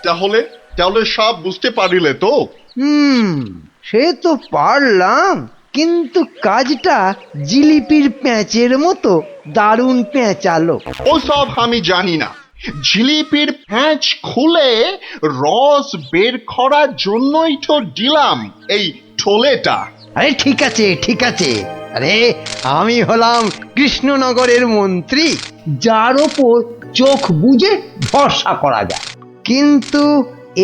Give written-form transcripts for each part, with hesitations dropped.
তাহলে তাহলে সব বুঝতে পারিলে তো? সে তো পারলাম, কিন্তু কাজটা জিলিপির প্যাঁচের মতো দারুণ পেঁচালো। ওসব আমি জানি না। জিলিপির প্যাঁচ খুলে রস বের করার জন্যই তো দিলাম এই ঠোলেটা। আরে ঠিক আছে ঠিক আছে, আরে আমি হলাম কৃষ্ণনগরের মন্ত্রী, যার ওপর চোখ বুজে ভরসা করা যায়। কিন্তু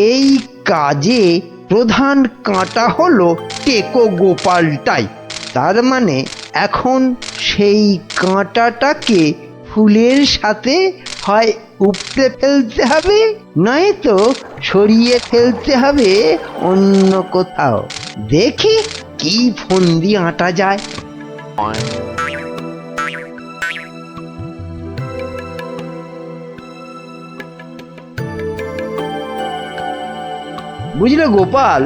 এই কাজে প্রধান কাঁটা হলো টেকো গোপালটাই। তার মানে এখন সেই কাঁটাটাকে ফুলের সাথে হয় উপড়ে ফেলতে হবে, নয়তো সরিয়ে ফেলতে হবে অন্য কোথাও। দেখি কি ফন্দি আঁটা যায়। বুঝলে গোপাল,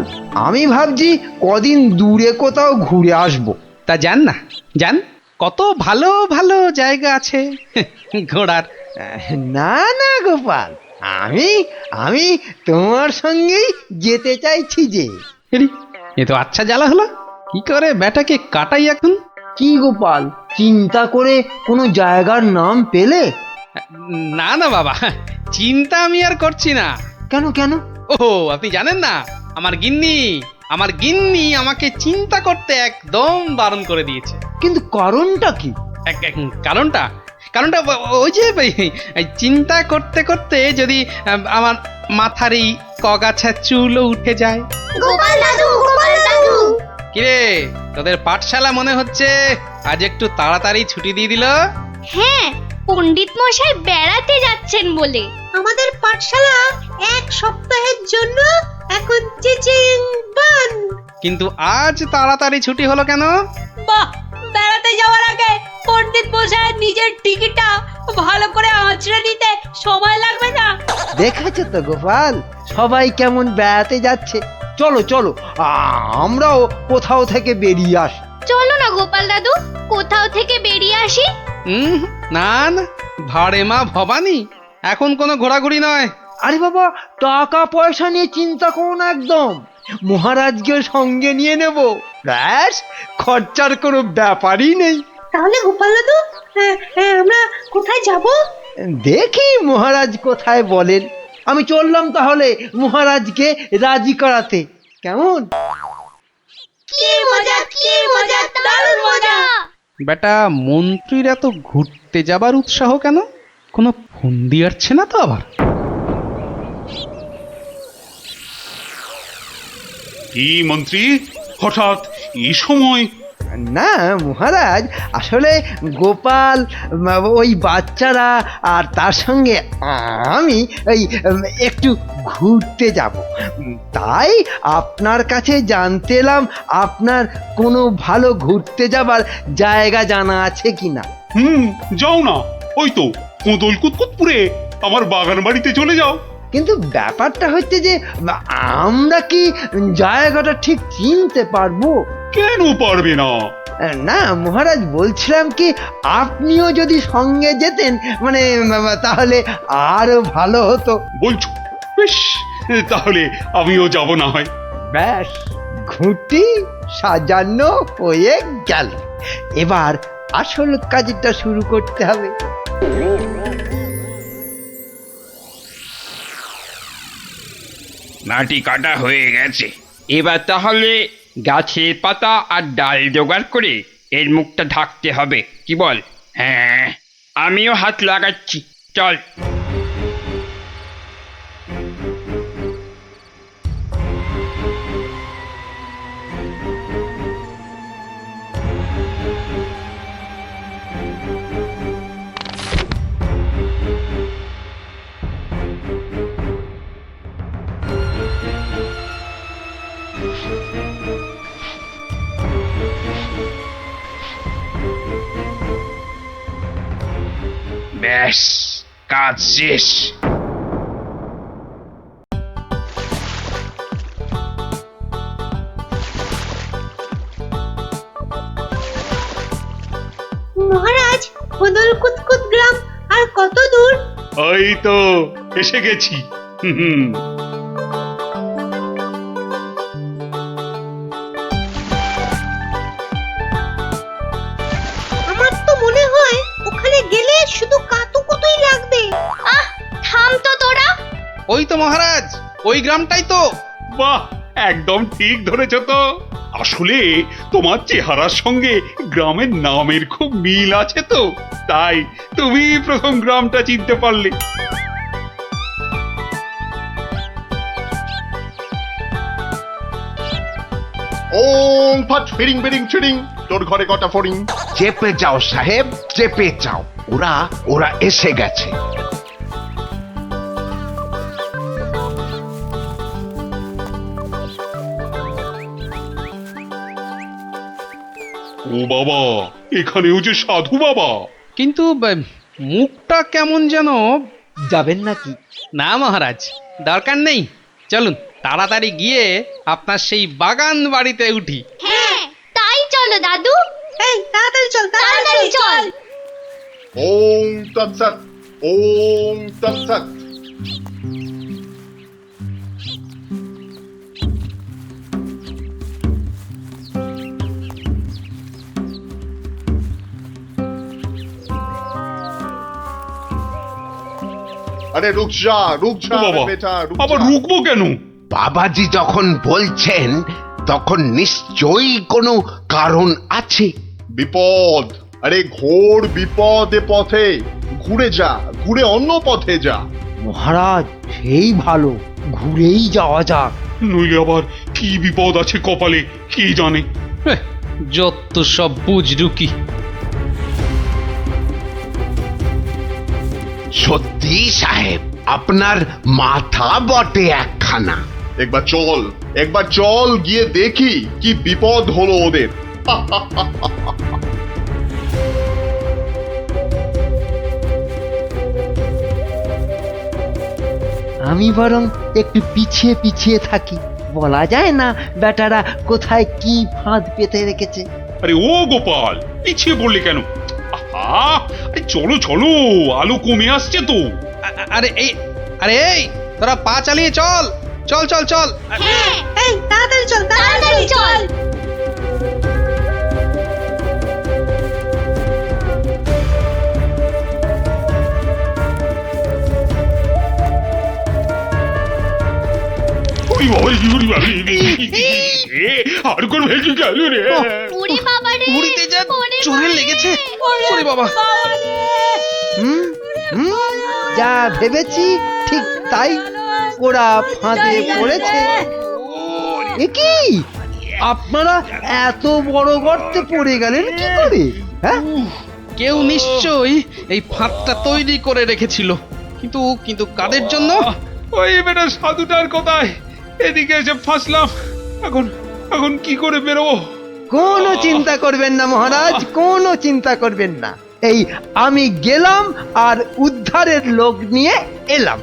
আমি ভাবছি কদিন দূরে কোথাও ঘুরে আসবো। তা যান না, যান, কত ভালো ভালো জায়গা আছে ঘোরার। না না গোপাল, আমি আমি তোমার সঙ্গেই যেতে চাইছি যে। এরি, এ তো আচ্ছা জ্বালা হলো। কি করে ব্যাটাকে কাটাই এখন? কি গোপাল, চিন্তা করে কোনো জায়গার নাম পেলে? না না বাবা, চিন্তা আমি আর করছি না। কেন কেন? ও আপনি জানেন না, আমার গিন্নি আমাকে চিন্তা করতে একদম বারণ করে দিয়েছে। কিন্তু কারণটা কি? কারণটা কারণটা ওই যে এই চিন্তা করতে করতে যদি আমার মাথার এই কগাছা চুলও উঠে যায়। গোপাল দাদু, গোপাল দাদু। কিরে, তোদের পাঠশালা মনে হচ্ছে আজ একটু তাড়াতাড়ি ছুটি দিয়ে দিল। হ্যাঁ, পণ্ডিত মশাই বেড়াতে যাচ্ছেন বলে। আমাদের পাঠশালা এক সপ্তাহের জন্য এখন চিচিং বান। কিন্তু আজ তাড়াতাড়ি ছুটি হলো কেন? বাহ, বেড়াতে যাওয়ার আগে পণ্ডিত মশাই নিজের টিকিটটা ভালো করে আঁচড়ে নিতে সময় লাগবে না? দেখেছো তো গোপাল, সবাই কেমন বেড়াতে যাচ্ছে। চলো চলো, আমরাও কোথাও থেকে বেরিয়ে আসি। চলো না গোপাল দাদু, কোথাও থেকে বেরিয়ে আসি। না না, ভাড়ে মা ভবানী, এখন কোনো ঘোরাঘুরি নয়। আরে বাবা, টাকা পয়সা নিয়ে চিন্তা করো না একদম। মহারাজকে সঙ্গে নিয়ে নেব, ব্যাস, খরচার কোনো ব্যাপারই নেই। তাহলে গোপাল দাদু, আমরা কোথায় যাব? দেখি মহারাজ কোথায় বলেন। আমি চললাম তাহলে মহারাজকে রাজি করাতে, কেমন? কি মজা, কি মজা, দারুণ মজা। বেটা মন্ত্রীর এত ঘুরতে যাবার উৎসাহ কেন? কোনো ফন্দি আসছে না তো আবার? কি মন্ত্রী, হঠাৎ এই সময়? না মহারাজ, আসলে গোপাল, ওই বাচ্চারা আর তার সঙ্গে আমি ওই একটু ঘুরতে যাব, তাই আপনার কাছে জানতে এলাম আপনার কোনো ভালো ঘুরতে যাবার জায়গা জানা আছে কিনা। যাও না, ওই তো কোদল কুতকুতপুরে আমার বাগান বাড়িতে চলে যাও। কিন্তু ব্যাপারটা হচ্ছে যে আমরা কি জায়গাটা ঠিক চিনতে পারবো? কেন পারবে না? না মহারাজ, বলছিলাম কি আপনিও যদি সঙ্গে যেতেন, মানে তাহলে আরো ভালো হতো। বলছো? বেশ, তাহলে আমিও যাব না হয়। ব্যাস, ঘুঁটি সাজানো হয়ে গেল। এবার আসল কাজটা শুরু করতে হবে। মাটি কাটা হয়ে গেছে, এবার তাহলে গাছের পাতা আর ডাল জোগাড় করে এর মুখটা ঢাকতে হবে, কি বল? হ্যাঁ, আমিও হাত লাগাচ্ছি, চল। ব্যাস, কাজ শেষ। মহারাজ, কোদল কুতকুত গ্রাম আর কত দূর? এই তো এসে গেছি। মহারাজ, ওই গ্রামটাই তো। বাহ, একদম ঠিক ধরেছ তো। আসলে তোমার চেহারার সঙ্গে গ্রামের নামের খুব মিল আছে তো, তাই তুমি প্রথম গ্রামটা চিনতে পারলে। ওং ফট ফিরিং বিরিং ফিরিং, তোর ঘরে কটা ফড়িং? চেপে যাও সাহেব, চেপে যাও, ওরা ওরা এসে গেছে। ও বাবা, এখানেও যে সাধু বাবা। কিন্তু মুখটা কেমন যেন। যাবেন নাকি? না মহারাজ, দরকার নেই। চলুন তাড়াতাড়ি গিয়ে আপনার সেই বাগান বাড়িতে উঠি। হ্যাঁ, তাই চলো দাদু। এই তাড়াতাড়ি চল, তাড়াতাড়ি চল। ওং তৎসৎ, ওং তৎসৎ। আরে রুক যা, রুক ও যা বাবা, বেটা, রুক আবার যা। রুকবো কেন? বাবাজি যখন বলছেন তখন নিশ্চয়ই কোনো কারণ আছে। বিপদ, আরে ঘোর বিপদ এ পথে। ঘুরে যা, ঘুরে অন্য পথে যা। মহারাজ, সেই ভালো, ঘুরেই যাওয়া যাক। নইলে আবার কি বিপদ আছে কপালে কে জানে। হেহ, যত সব বুঝরুকি। সত্যি সাহেব, আপনার মাথা বটে একখানা। একবার চল, একবার চল, গিয়ে দেখি কি বিপদ হলো ওদের। আমি বরং একটু পিছিয়ে পিছিয়ে থাকি, বলা যায় না বেটারা কোথায় কি ফাঁদ পেতে রেখেছে। আরে ও গোপাল, পিছিয়ে পড়লে কেন? আহা, আরে চলো চলো, আলো কমে আসছে তো। আরে এই, তোরা পা চালিয়ে চল, চল চল চল। হ্যাঁ, এই তাড়াতাড়ি চল, তাড়াতাড়ি চল। ওরে বাবা, ওরে বাবা, আর কোন ভেসে গেল রে। ওরে বাবা রে, ঘুরিতে যা ওরে চোরে বাবা লেগেছে। রে। ওরে বাবা। হুম হুম, যা ভেবেছি ঠিক তাই, ওরা ফাঁদে পড়েছে। এ কি, আপনারা এত বড় গর্তে পড়ে গেলেন কি করে? হ্যাঁ, কেউ নিশ্চয়ই এই ফাঁদটা তৈরি করে রেখেছিল, কিন্তু কিন্তু কাদের জন্য? ওই বেটা সাধুটার কথায় এদিকে এসে ফাঁসলাম। এখন এখন কি করে বেরোবো? কোনো চিন্তা করবেন না মহারাজ, কোনো চিন্তা করবেন না। এই আমি গেলাম আর উদ্ধারের লোক নিয়ে এলাম।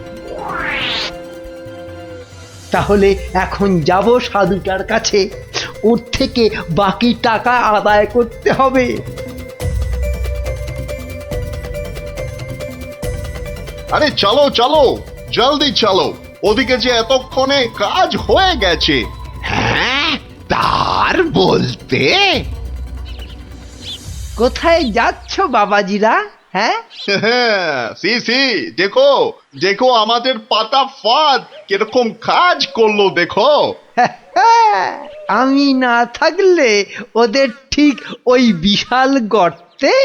তাহলে এখন যাব সাধুটার কাছে, ওর থেকে বাকি টাকা আদায় করতে হবে। আরে চলো চলো, জলদি চলো, ওদিকে যে এতক্ষণে কাজ হয়ে গেছে। হ্যাঁ, তার বলতে কোথায় যাচ্ছ বাবাজিরা? হ্যাঁ, সি সি, দেখো দেখো আমাদের পাতা ফাঁদ কিরকম কাজ করলো দেখো। আমি না থাকলে ওদের ঠিক ওই বিশাল গর্তে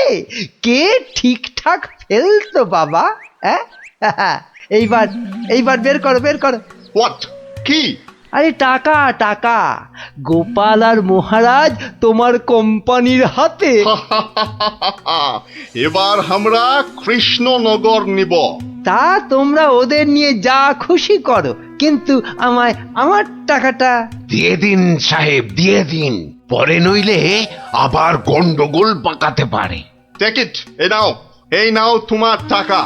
কে ঠিকঠাক ফেলতো বাবা? হ্যাঁ, এইবার এইবার বের করো, বের করো। হোয়াট? কি? আরে টাকা টাকা, গোপাল আর মহারাজ তোমার কোম্পানির হাতে। এবার আমরা কৃষ্ণনগর নিব। তা তোমরা ওদের নিয়ে যা খুশি করো, কিন্তু আমায় আমার টাকাটা। দিয়ে দিন সাহেব, দিয়ে দিন, পরে নইলে আবার গন্ডগোল পাকাতে পারে। টেক ইট, এই নাও তোমার টাকা।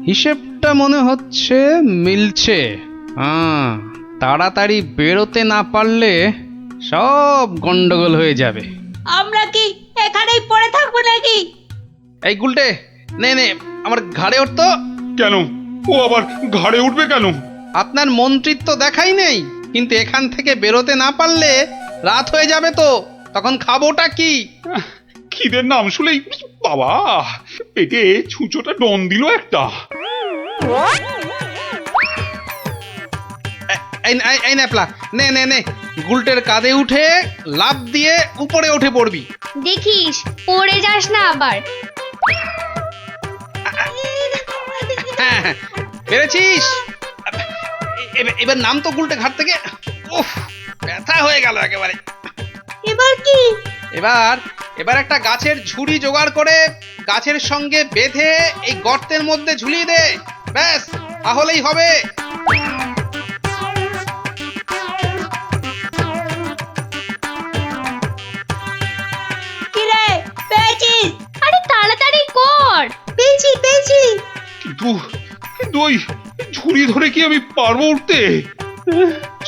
হিসেবটা মনে হচ্ছে মিলছে। হ্যাঁ, তাড়াতাড়ি বেরোতে না পারলে সব গন্ডগোল হয়ে যাবে। আমরা কি এখানেই পড়ে থাকবো নাকি? এই গুলটে, নে নে আমার ঘাড়ে উঠতো। কেন? ও আবার ঘাড়ে উঠবে কেন? আপনার মন্ত্রিত্ব দেখাই নেই, কিন্তু এখান থেকে বেরোতে না পারলে রাত হয়ে যাবে তো, তখন খাবোটা কি? খিদের নাম শুলেই বাবা পেটে ছুঁচোটা ডন দিল একটা। এই ন্যাপলা, নে নে নে, গুলটের কাঁধে উঠে লাফ দিয়ে উপরে উঠে পড়বি। দেখিস পড়ে যাস না আবার। হ্যাঁ হ্যাঁ, পেরেছিস। এবার নাম তো গুলটে ঘাট থেকে। উফ, ব্যথা হয়ে গেল একেবারে। এবার কি? এবার একটা গাছের ঝুড়ি জোগাড় করে গাছের সঙ্গে বেঁধে এই গর্তের মধ্যে ঝুলিয়ে দে, ব্যাস তাহলেই হবে। কিরে পেয়েছিস? আরে তাড়াতাড়ি কর। পেয়েছি পেয়েছি। কিন্তু কিন্তু ওই ঝুড়ি ধরে কি আমি পারবো উঠতে?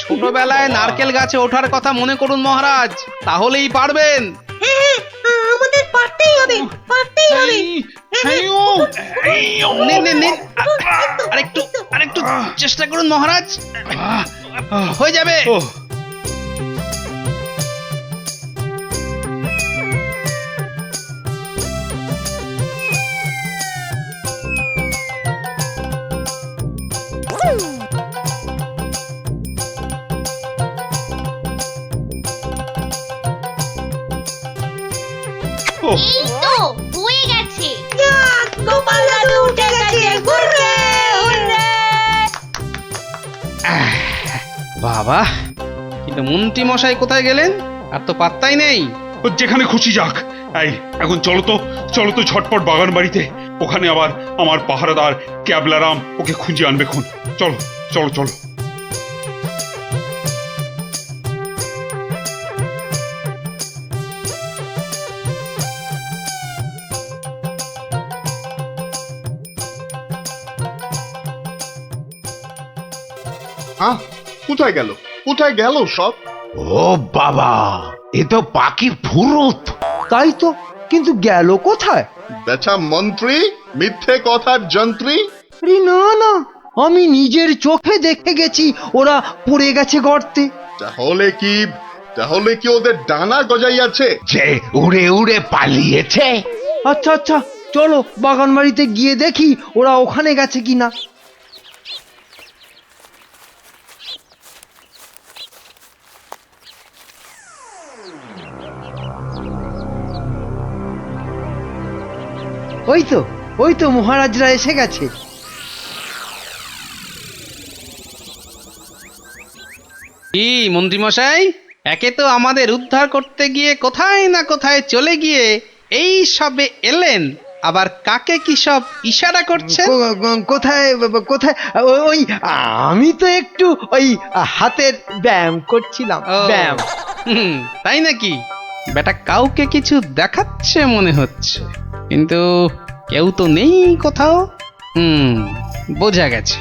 ছোটবেলায় নারকেল গাছে ওঠার কথা মনে করুন মহারাজ, তাহলেই পারবেন। হ্যাঁ আমাদের পারতেই হবে, পারতেই হবে। নিন নিন নিন, আরেকটু চেষ্টা করুন মহারাজ, হয়ে যাবে। ও এই তো হয়ে গেছে। গোপাল দাদু উঠে গেছে। Hurray hurray. বাবা, কিন্তু মন্ত্রী মশাই কোথায় গেলেন? আর তো পাত্তাই নেই। ও যেখানে খুশি যাক। এই এখন চলো তো ঝটপট বাগান বাড়িতে। ওখানে আবার আমার পাহারাদার ক্যাবলারাম ওকে খুঁজে আনবে খুন। চলো চলো চলো। হ্যাঁ, কোথায় গেল কোথায় গেল সব? ও বাবা, এ তো পাখির ফুরুত। তাই তো, কিন্তু গেল কোথায়? বেটা মন্ত্রী, মিথ্যে কথার যন্ত্রী। আরে না না, আমি নিজের চোখে দেখে গেছি ওরা পড়ে গেছে গর্তে। তাহলে কি ওদের ডানা গজাইয়াছে? যে উড়ে উড়ে পালিয়েছে। আচ্ছা আচ্ছা, চলো বাগান বাড়িতে গিয়ে দেখি ওরা ওখানে গেছে কিনা। ওই তো মহারাজরা এসে গেছে। কি মন্ত্রী মশাই, একে তো আমাদের উদ্ধার করতে গিয়ে কোথায় না কোথায় চলে গিয়ে এই সবে এলেন, আবার কাকে কি সব ইশারা করছেন? কোথায় কোথায়? ওই আমি তো একটু ওই হাতের ব্যায়াম করছিলাম, ও, ব্যায়াম। তাই নাকি? বেটা কাউকে কিছু দেখাচ্ছে মনে হচ্ছে, কিন্তু কেউ তো নেই কোথাও। বোঝা গেছে,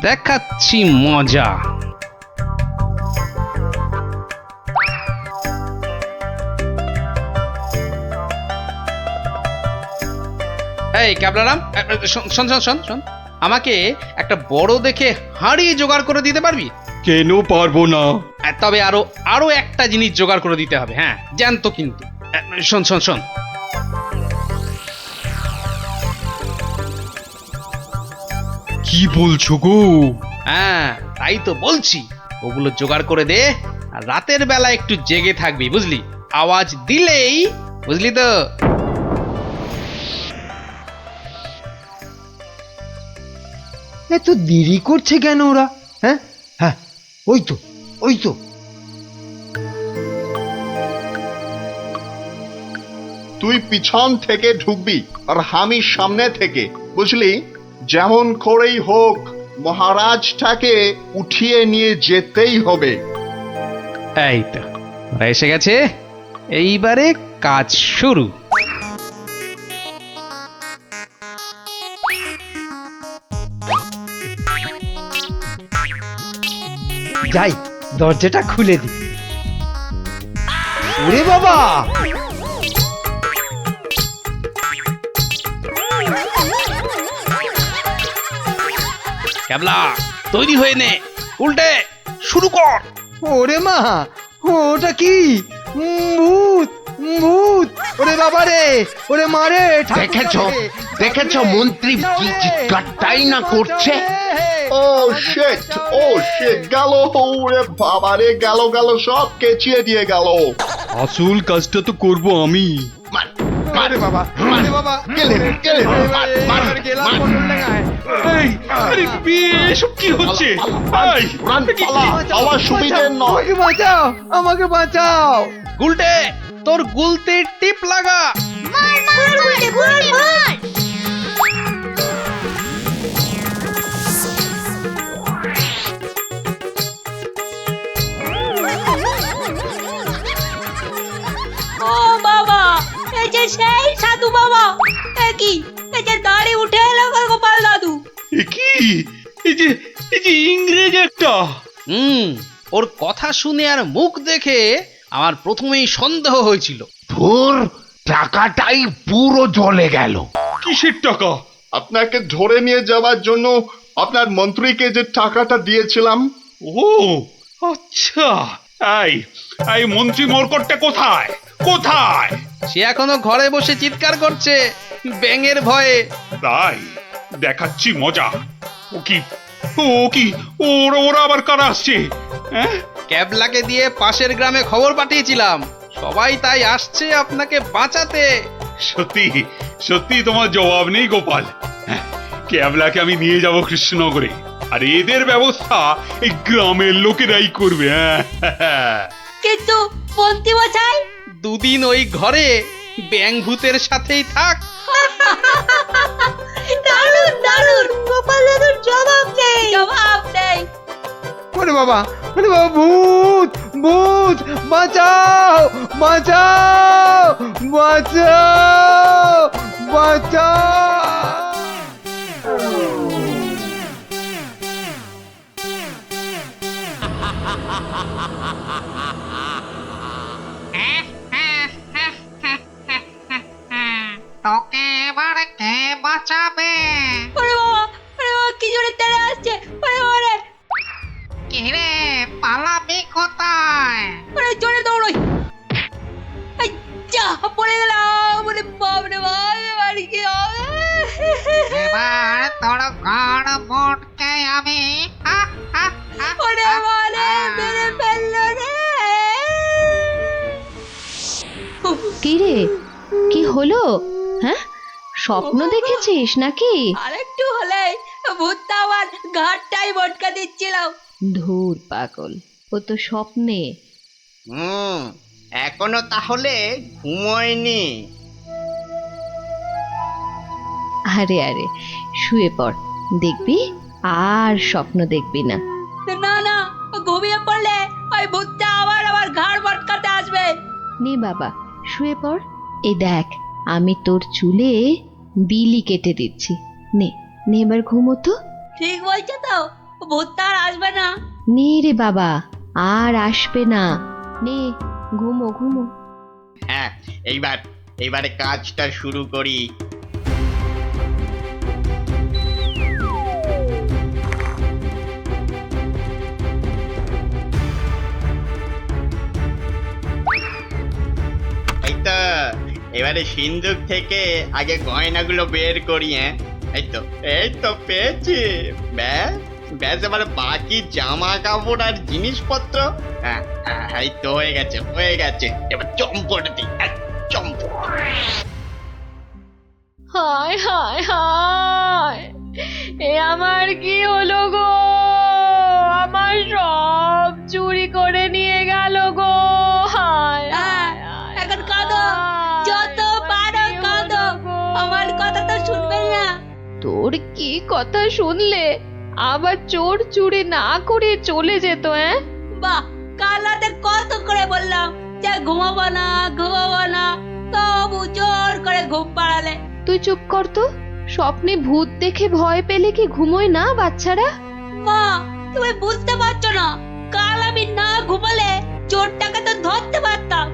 দেখাচ্ছি মজা। এই ক্যাবলারাম, শোন শোন শোন শোন, আমাকে একটা বড় দেখে হাঁড়ি জোগাড় করে দিতে পারবি? কেন পারবো না? তবে আরো একটা জিনিস জোগাড় করে দিতে হবে। হ্যাঁ, জ্যান্ত কিন্তু। শোন শোন শোন, কি বলছো গো? হ্যাঁ তাই তো বলছি, ওগুলো জোগাড় করে দে। আর রাতের বেলা একটু জেগে থাকবি, বুঝলি? আওয়াজ দিলেই, বুঝলি তো? এত দেরি করছে কেন ওরা? হ্যাঁ হ্যাঁ, ওই তো। তুই পিছন থেকে ঢুকবি আর আমি সামনে থেকে, বুঝলি? যেমন করেই হোক মহারাজটাকে উঠিয়ে নিয়ে যেতেই হবে। এই তো ওরা এসে গেছে, এইবারে কাজ শুরু। যাই, দরজাটা খুলে দি। ওরে বাবা, ক্যাবলা তৈরি হয়ে নে, উল্টে শুরু কর। ওরে মা, ওটা কি? ভূত ভূত! ওরে বাবা রে, ওরে মারে, দেখেছো দেখেছো মন্ত্রী কি চিৎকারটাই না করছে। ও শিট, গেল, ওরে বাবা রে, গেল গেল, সব কেচিয়ে দিয়ে গেল। আসল কাজটা তো করব আমি। মার, মার, বাবা, মার, বাবা, গেলে, গেলে, মার, মার, গেলাম মার। পটল ডাঙায়। এই, আরে এসব কি হচ্ছে? এই, রান, পালা, পালা, সুবিধে নয়। আমাকে বাঁচাও, আমাকে বাঁচাও। গুলটে, তোর গুলতির টিপ লাগা। মার মার গুলটে গুলটে মার। ও বাবা, এই যে সেই সাধু বাবা, কি এই যে দাড়ি উঠে এলো গোপাল দাদু। এ কি? এই যে ইংরেজ একটা। ওর কথা শুনে আর মুখ দেখে আমার প্রথমেই সন্দেহ হয়েছিল। ধুর, টাকাটাই পুরো জ্বলে গেল। কিসের টাকা? আপনাকে ধরে নিয়ে যাওয়ার জন্য আপনার মন্ত্রীকে যে টাকাটা দিয়েছিলাম। ও আচ্ছা, এই মন্ত্রী মরকটটা কোথায়? কোথায়? সে এখনো ঘরে বসে চিৎকার করছে ব্যাঙের ভয়ে। তাই দেখাচ্ছি মজা। ও কি ওরা আবার কারা আসছে? হ্যাঁ, ক্যাবলাকে দিয়ে পাশের গ্রামে খবর পাঠিয়েছিলাম, সবাই তাই আসছে আপনাকে বাঁচাতে। সত্যি সত্যি তোমার জবাব নেই গোপাল। হ্যাঁ, ক্যাবলাকে আমি নিয়ে যাব কৃষ্ণনগরে, আর এদের ব্যবস্থা এই গ্রামের লোকেরাই করবে। হ্যাঁ, কিন্তু মন্ত্রী মশাই, দুদিন ওই ঘরে ব্যাঙ ভূতের সাথেই থাক। দারুণ দারুণ, গোপাল দাদুর জবাব নেই, জবাব নেই। ওরে বাবা, ভূত, ভূত, বাঁচাও, বাঁচাও, বাঁচাও, বাঁচাও। তোকে এবার কে বাঁচাবে? ওরে বাবা, কি জোরে তেড়ে আসছে, ওরে বাবা রে, কিরে পালাবি কোথায়? ওরে জোরে দৌড়ই। এই যা, পড়ে গেলাম, ওরে বাপ রে বাপ, এবার কি হবে? এবার তোর ঘর মোটকে আমি ওরে বাবা রে, মেরে ফেললো রে। কি রে, কি হলো? হ্যাঁ, স্বপ্ন দেখেছিস নাকি? আরেকটু হলেই ভূতটা আমার ঘাটটাই মটকা দিচ্ছিল। ধুর পাগল, ও তো স্বপ্নে। এখনো তাহলে ঘুমোয়নি? আরে আরে, শুয়ে পড়, দেখবি আর স্বপ্ন দেখবি না। না না, ঘুমিয়ে পড়লে ওই ভূতটা আবার আমার ঘাড় মটকাতে আসবে। নে বাবা, শুয়ে পড়। এই দেখ, আমি তোর চুলে বিলি কেটে দিচ্ছি। নে নে, এবার ঘুমো তো। ঠিক বলছো তো, ভূতটা আর আসবে না। নে রে বাবা, আর আসবে না। নে, ঘুমো ঘুমো। হ্যাঁ, এইবারে কাজটা শুরু করি। এই তো, এবারে সিন্ধুক থেকে আগে গয়নাগুলো বের করি। হ্যাঁ, এই তো পেয়েছি। ব্যাস ব্যাস, এবারে বাকি জামা কাপড় আর জিনিসপত্র। হ্যাঁ, এই তো হয়ে গেছে। এবার চম্পট দিই, চম্পট। হায় হায় হায়, এ আমার কি হলো গো? আমার সব চুরি করে নিয়ে গেল গো। হায় হায় হায়, এখন কাঁদো, যত পারো কাঁদো, আমার কথা তো শুনবে না। তোর কি কথা শুনলে আবার চোর চুরি না করে চলে যেত? বাহ, কাল রাতে কত করে বললাম যে ঘুমাবো না, তবু জোর করে ঘুম পাড়ালে। তুই চুপ কর তো। স্বপ্নে ভূত দেখে ভয় পেলে কি ঘুমোয় না বাচ্চারা? মা, তুমি বুঝতে পারছো না, কাল আমি না ঘুমালে চোরটাকে তো ধরতে পারতাম।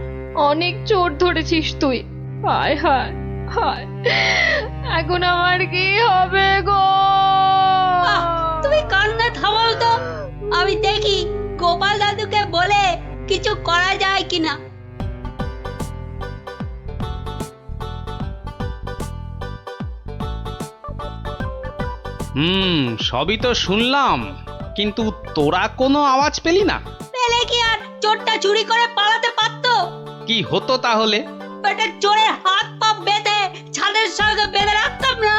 অনেক চোর ধরেছিস তুই। হায় হায় হায়, এখন আমার কি হবে গো? তুমি কান্না থামাও তো, আমি দেখি গোপাল দাদুকে বলে কিছু করা যায় কিনা। সবই তো শুনলাম, কিন্তু তোরা কোনো আওয়াজ পেলি না। পেলে কি আর চোরটা চুরি করে পালাতে পারতো? কি হতো তাহলে? বেটা চোরের হাত পা বেঁধে ছাদের সঙ্গে বেঁধে রাখতাম না।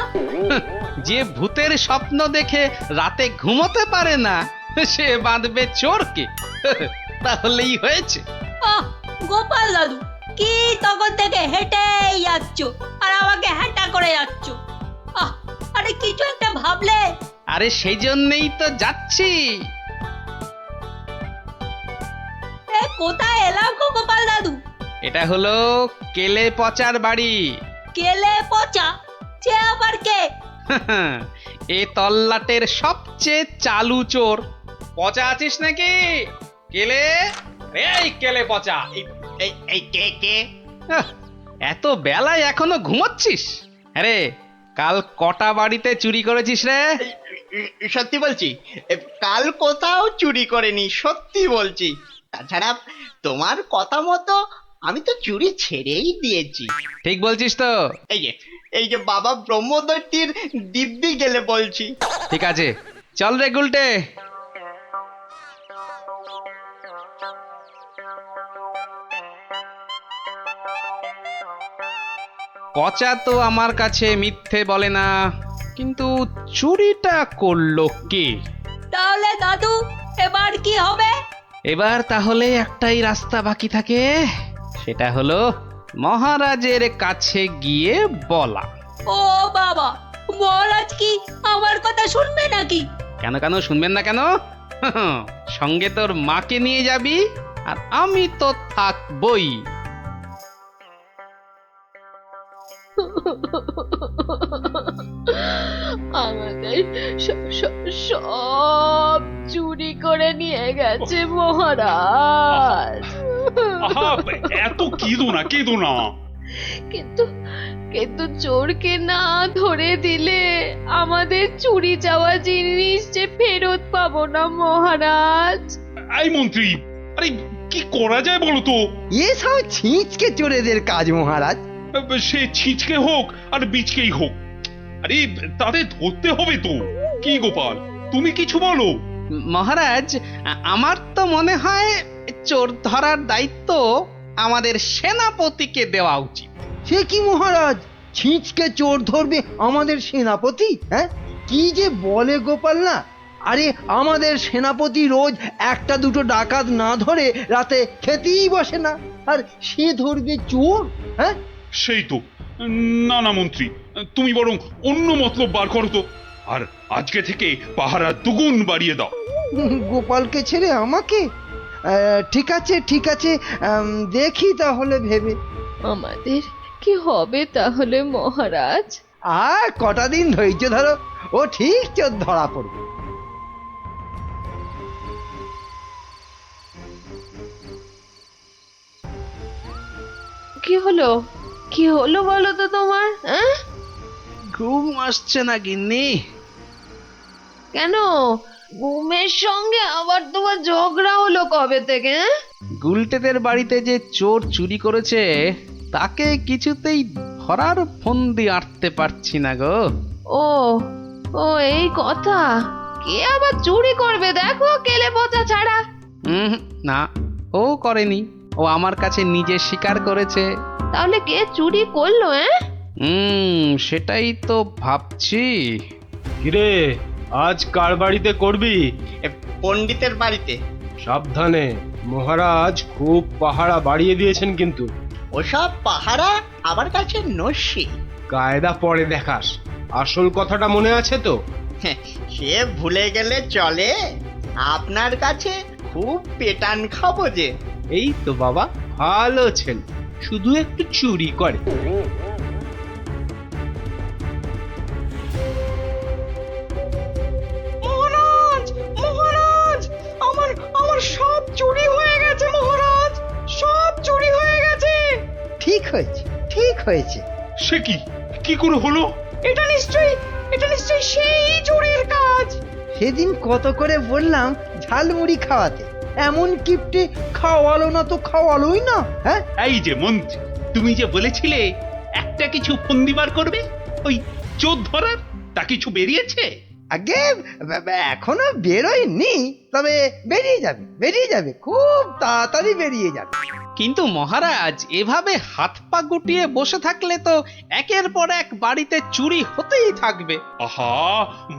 যে ভূতের স্বপ্ন দেখে রাতে ঘুমোতে পারে না, সে বাঁধবে চোরকে। তাহলেই হয়েছে। আহ, গোপাল দাদু কি তখন থেকে হেঁটেই যাচ্ছ আর আমাকে হ্যাঁটা করে যাচ্ছ। আরে কিছু একটা ভাবলে। আরে সেই জন্যই তো যাচ্ছি। কোথায় এলাম গো গোপাল দাদু? এটা হলো কেলে পচার বাড়ি। কেলে পচা? সে আবার কে? এ তল্লাটের সবচেয়ে চালু চোর। পচা আছিস নাকি? কেলে, এই কেলে পচা। এই কে কে? এত বেলায় এখনো ঘুমাচ্ছিস? আরে কাল কটা বাড়িতে চুরি করেছিস রে? সত্যি বলছি, কাল কোথাও চুরি করেনি, সত্যি বলছি। তাছাড়া তোমার কথা মতো আমি তো চুরি ছেড়েই দিয়েছি। ঠিক বলছিস তো? এই যে বাবা ব্রহ্মদত্তির দিব্যি গেলে বলছি। ঠিক আছে, চল রে গুলটে। পচা তো আমার কাছে মিথ্যে বলে না, কিন্তু চুরিটা করলো কে? তাহলে দাদু এবার কি হবে? এবার তাহলে একটাই রাস্তা বাকি থাকে, সেটা হলো মহারাজের কাছে গিয়ে বলা। ও বাবা, মহারাজ কি আমার কথা শুনবে নাকি? কেন কেন শুনবেন না কেন? সঙ্গে তোর মাকে নিয়ে যাবি, আর আমি তো থাকবই। আমাদের সব চুরি করে নিয়ে গেছে মহারাজ। এত কেঁদো না। কিন্তু চোরকে না ধরে দিলে আমাদের চুরি যাওয়া জিনিস যে ফেরত পাবো না মহারাজ। এই মন্ত্রী, আরে কি করা যায় বলো তো? এসব ছিঁচকে চোরেদের কাজ মহারাজ। সে ছিঁচকে হোক আর বিচকেই হোক, আরে তাদের ধরতে হবে তো। কি গোপাল, তুমি কিছু বলো। মহারাজ, আমার তো মনে হয় চোর ধরার দায়িত্ব আমাদের সেনাপতিকে দেওয়া উচিত। সে কি মহারাজ, ছিঁচকে চোর ধরবে আমাদের সেনাপতি? হ্যাঁ, কি যে বলে গোপাল না। আরে আমাদের সেনাপতি রোজ একটা দুটো ডাকাত না ধরে রাতে খেতেই বসে না, আর সে ধরবে চোর? হ্যাঁ, সেই তো। না মন্ত্রী, তুমি বরং অন্য মতলব বার করো তো, আর আজকে থেকে পাহারা দুগুণ বাড়িয়ে দাও। গোপালকে ছেড়ে আমাকে? ঠিক আছে, দেখি তাহলে ভেবে। আমাদের কি হবে তাহলে মহারাজ? আর কটা দিন ধৈর্য ধরো, ও ঠিক চোর ধরা পড়বে। কি হলো বলো তো তোমার? ঘুম আসছে না গিন্নি? কেন, ঘুমের সঙ্গে আবার তোমার ঝগড়া হলো কবে থেকে? গুলটেদের বাড়িতে যে চোর চুরি করেছে তাকে কিছুতেই ধরার ফন্দি আঁটতে পারছি না গো। ও এই কথা। কে আবার চুরি করবে দেখো কেলে পচা ছাড়া? না, ও করেনি, ও আমার কাছে নিজে স্বীকার করেছে। তাহলে কে চুরি করলো? সেটাই তো ভাবছি। কিরে, আজ কার বাড়িতে করবি? পণ্ডিতের বাড়িতে। সাবধানে, মহারাজ খুব পাহারা বাড়িয়ে দিয়েছেন কিন্তু। ওসব পাহারা আমার কাছে নস্যি। কায়দা পরে দেখাস, আসল কথাটা মনে আছে তো? সে ভুলে গেলে চলে? আপনার কাছে খুব পেটান খাবো যে। এই তো বাবা, ভালো ছেলে, শুধু একটু চুরি করে। মহারাজ, আমার সব চুরি হয়ে গেছে মহারাজ, সব চুরি হয়ে গেছে। ঠিক হয়েছে। সে কি করে হলো? এটা নিশ্চয়ই সেই চোরের কাজ। সেদিন কত করে বললাম ঝালমুড়ি খাওয়াতে, এমন কিপটে খাওয়ালো না তো খাওয়ালোই না। হ্যাঁ, এই যে মন্ত্রী, তুমি যে বলেছিলে একটা কিছু ফন্দি বার করবে ওই চোর ধরার, তা কিছু বেরিয়েছে? আগে এখনো বেরোয়নি, তবে বেরিয়ে যাবে, খুব তাড়াতাড়ি বেরিয়ে যাবে। কিন্তু মহারাজ, এভাবে হাত পা গুটিয়ে বসে থাকলে তো একের পর এক বাড়িতে চুরি হতেই থাকবে। আহা,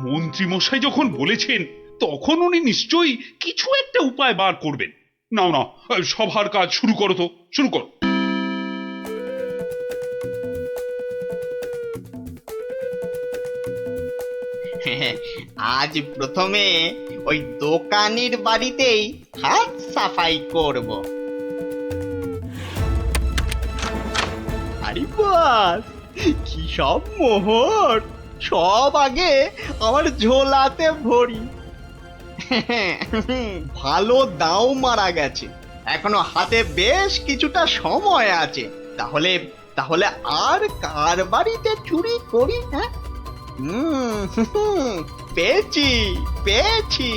মন্ত্রী মশাই যখন বলেছেন তখন উনি নিশ্চয়ই কিছু একটা উপায় বার করবেন। নাও না, সভার কাজ শুরু করো তো, শুরু করো। আজ প্রথমে ওই দোকানির বাড়িতেই হাত সাফাই করব। আরে বাস, কি সব মোহর! সব আগে আমার ঝোলাতে ভরি। ভালো দাও মারা গেছে, এখনো হাতে বেশ কিছুটা সময় আছে। তাহলে তাহলে আর কার বাড়িতে চুরি করি? হ্যাঁ, পেয়েছি পেয়েছি।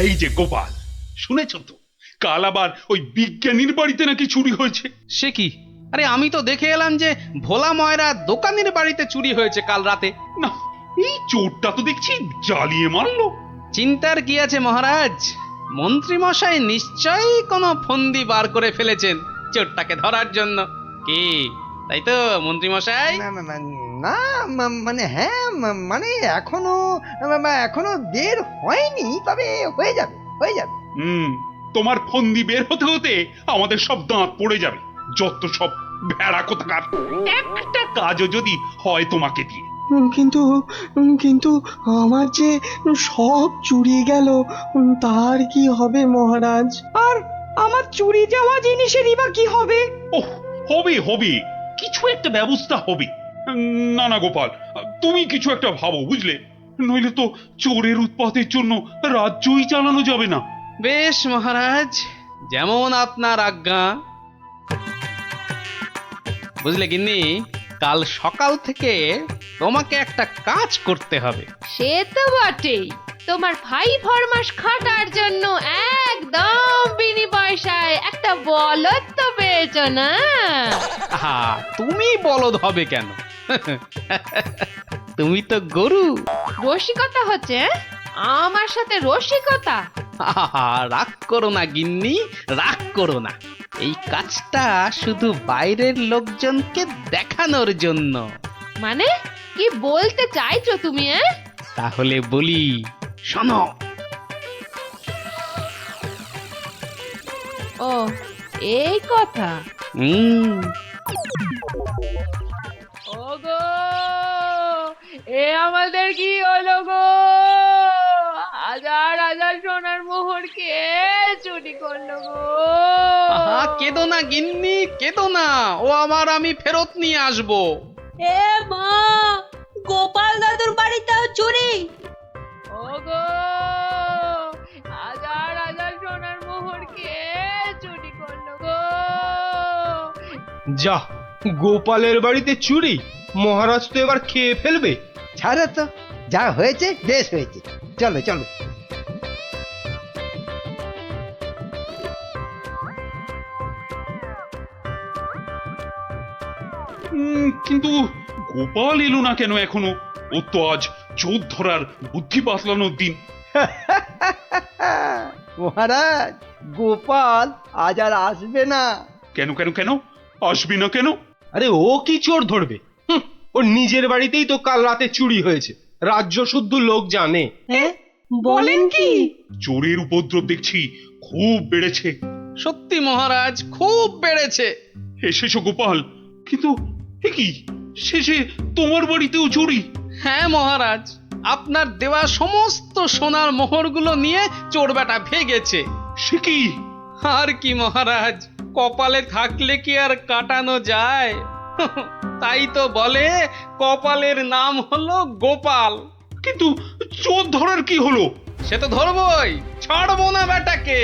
এই যে গোপাল, শুনেছ তো কাল আবার ওই বিজ্ঞানীর বাড়িতে নাকি চুরি হয়েছে। সে কি? আরে আমি তো দেখে এলাম যে ভোলা ময়রা দোকানের বাড়িতে চুরি হয়েছে কাল রাতে। না, এই চোরটা তো দেখছি জ্বালিয়ে মারলো। চিন্তার কি আছে মহারাজ, মন্ত্রী মশাই নিশ্চয়ই কোনো ফন্দি বার করে ফেলেছেন চোরটাকে ধরার জন্য। কি তাই তো মন্ত্রী মশাই? না মানে হ্যাঁ, মানে এখনো বের হয়নি, তবে হয়ে যাবে। তোমার ফন্দি বের হতে হতে আমাদের সব দাঁত পড়ে যাবে। যত সব ভেড়া কোথাকার, একটা কাজও যদি হয় তোমাকে দিয়ে। কিন্তু আমার যে সব চুরি গেল, তার কি হবে মহারাজ? আর আমার চুরি যাওয়া জিনিসেরই বা কি হবে? ওহ, হবে, কিছু একটা ব্যবস্থা হবে। না না গোপাল, তুমি কিছু একটা ভাবো, বুঝলে? নইলে তো চোরের উৎপাতের জন্য রাজ্যই চালানো যাবে না। বেশ মহারাজ, যেমন আপনার আজ্ঞা। বুঝলে গিন্নি, কাল সকাল থেকে তোমাকে একটা কাজ করতে হবে। সে তো বটেই, তোমার ভাই ফরমাস খাটার জন্য একদম বিনি পয়সায় একটা বলদ তো পেয়েছ না? আহা, তুমি বলদ হবে কেন? তুমি তো গরু। রসিকতা হচ্ছে? আমার সাথে রসিকতা? আহা, রাগ করো না গিন্নি, রাগ করো না। এই কাজটা শুধু বাইরের লোকজনকে দেখানোর জন্য। মানে কি বলতে চাইছো তুমি? তাহলে বলি, শোনো। ও, এই কথা। ওগো, এ আমাদের কি হলো গো? হাজার হাজার সোনার মোহর কে চুরি করলো গো? আহা, কেঁদো না গিন্নি, কেঁদো না। ও আমার, আমি ফেরত নিয়ে আসবো। এ মা, গোপাল দাদুর বাড়িতেও চুরি! ওগো, হাজার হাজার সোনার মোহর কে চুরি করলো গো? যা, গোপালের বাড়িতে চুরি! মহারাজ তো এবার খেয়ে ফেলবে। ছাড়ো তো, যা হয়েছে বেশ হয়েছে, চলো চলো। কিন্তু গোপাল এলো না কেন এখনো? ও তো আজ চোর ধরার বুদ্ধি পাতলানোর দিন। মহারাজ, গোপাল আজ আর আসবে না। কেন কেন কেন আসবি না কেন? আরে ও কি চোর ধরবে? ওর নিজের বাড়িতেই তো কাল রাতে চুরি হয়েছে, রাজ্য শুদ্ধ লোক জানে। বলেন কি? চোরের উপদ্রব দেখছি খুব বেড়েছে। সত্যি মহারাজ, খুব বেড়েছে। এসেছো গোপাল, কিন্তু এ কি, শেষে তোমার বাড়িতেও চুরি? হ্যাঁ মহারাজ, আপনার দেওয়া সমস্ত সোনার মোহরগুলো নিয়ে চোর বেটা ভেগেছে। সে কি? আর কি মহারাজ, কপালে থাকলে কি আর কাটানো যায়? তাই তো বলে কপালের নাম হলো গোপাল। কিন্তু চোর ধরার কি হলো? সে তো ধরবই, ছাড়বো না বেটাকে।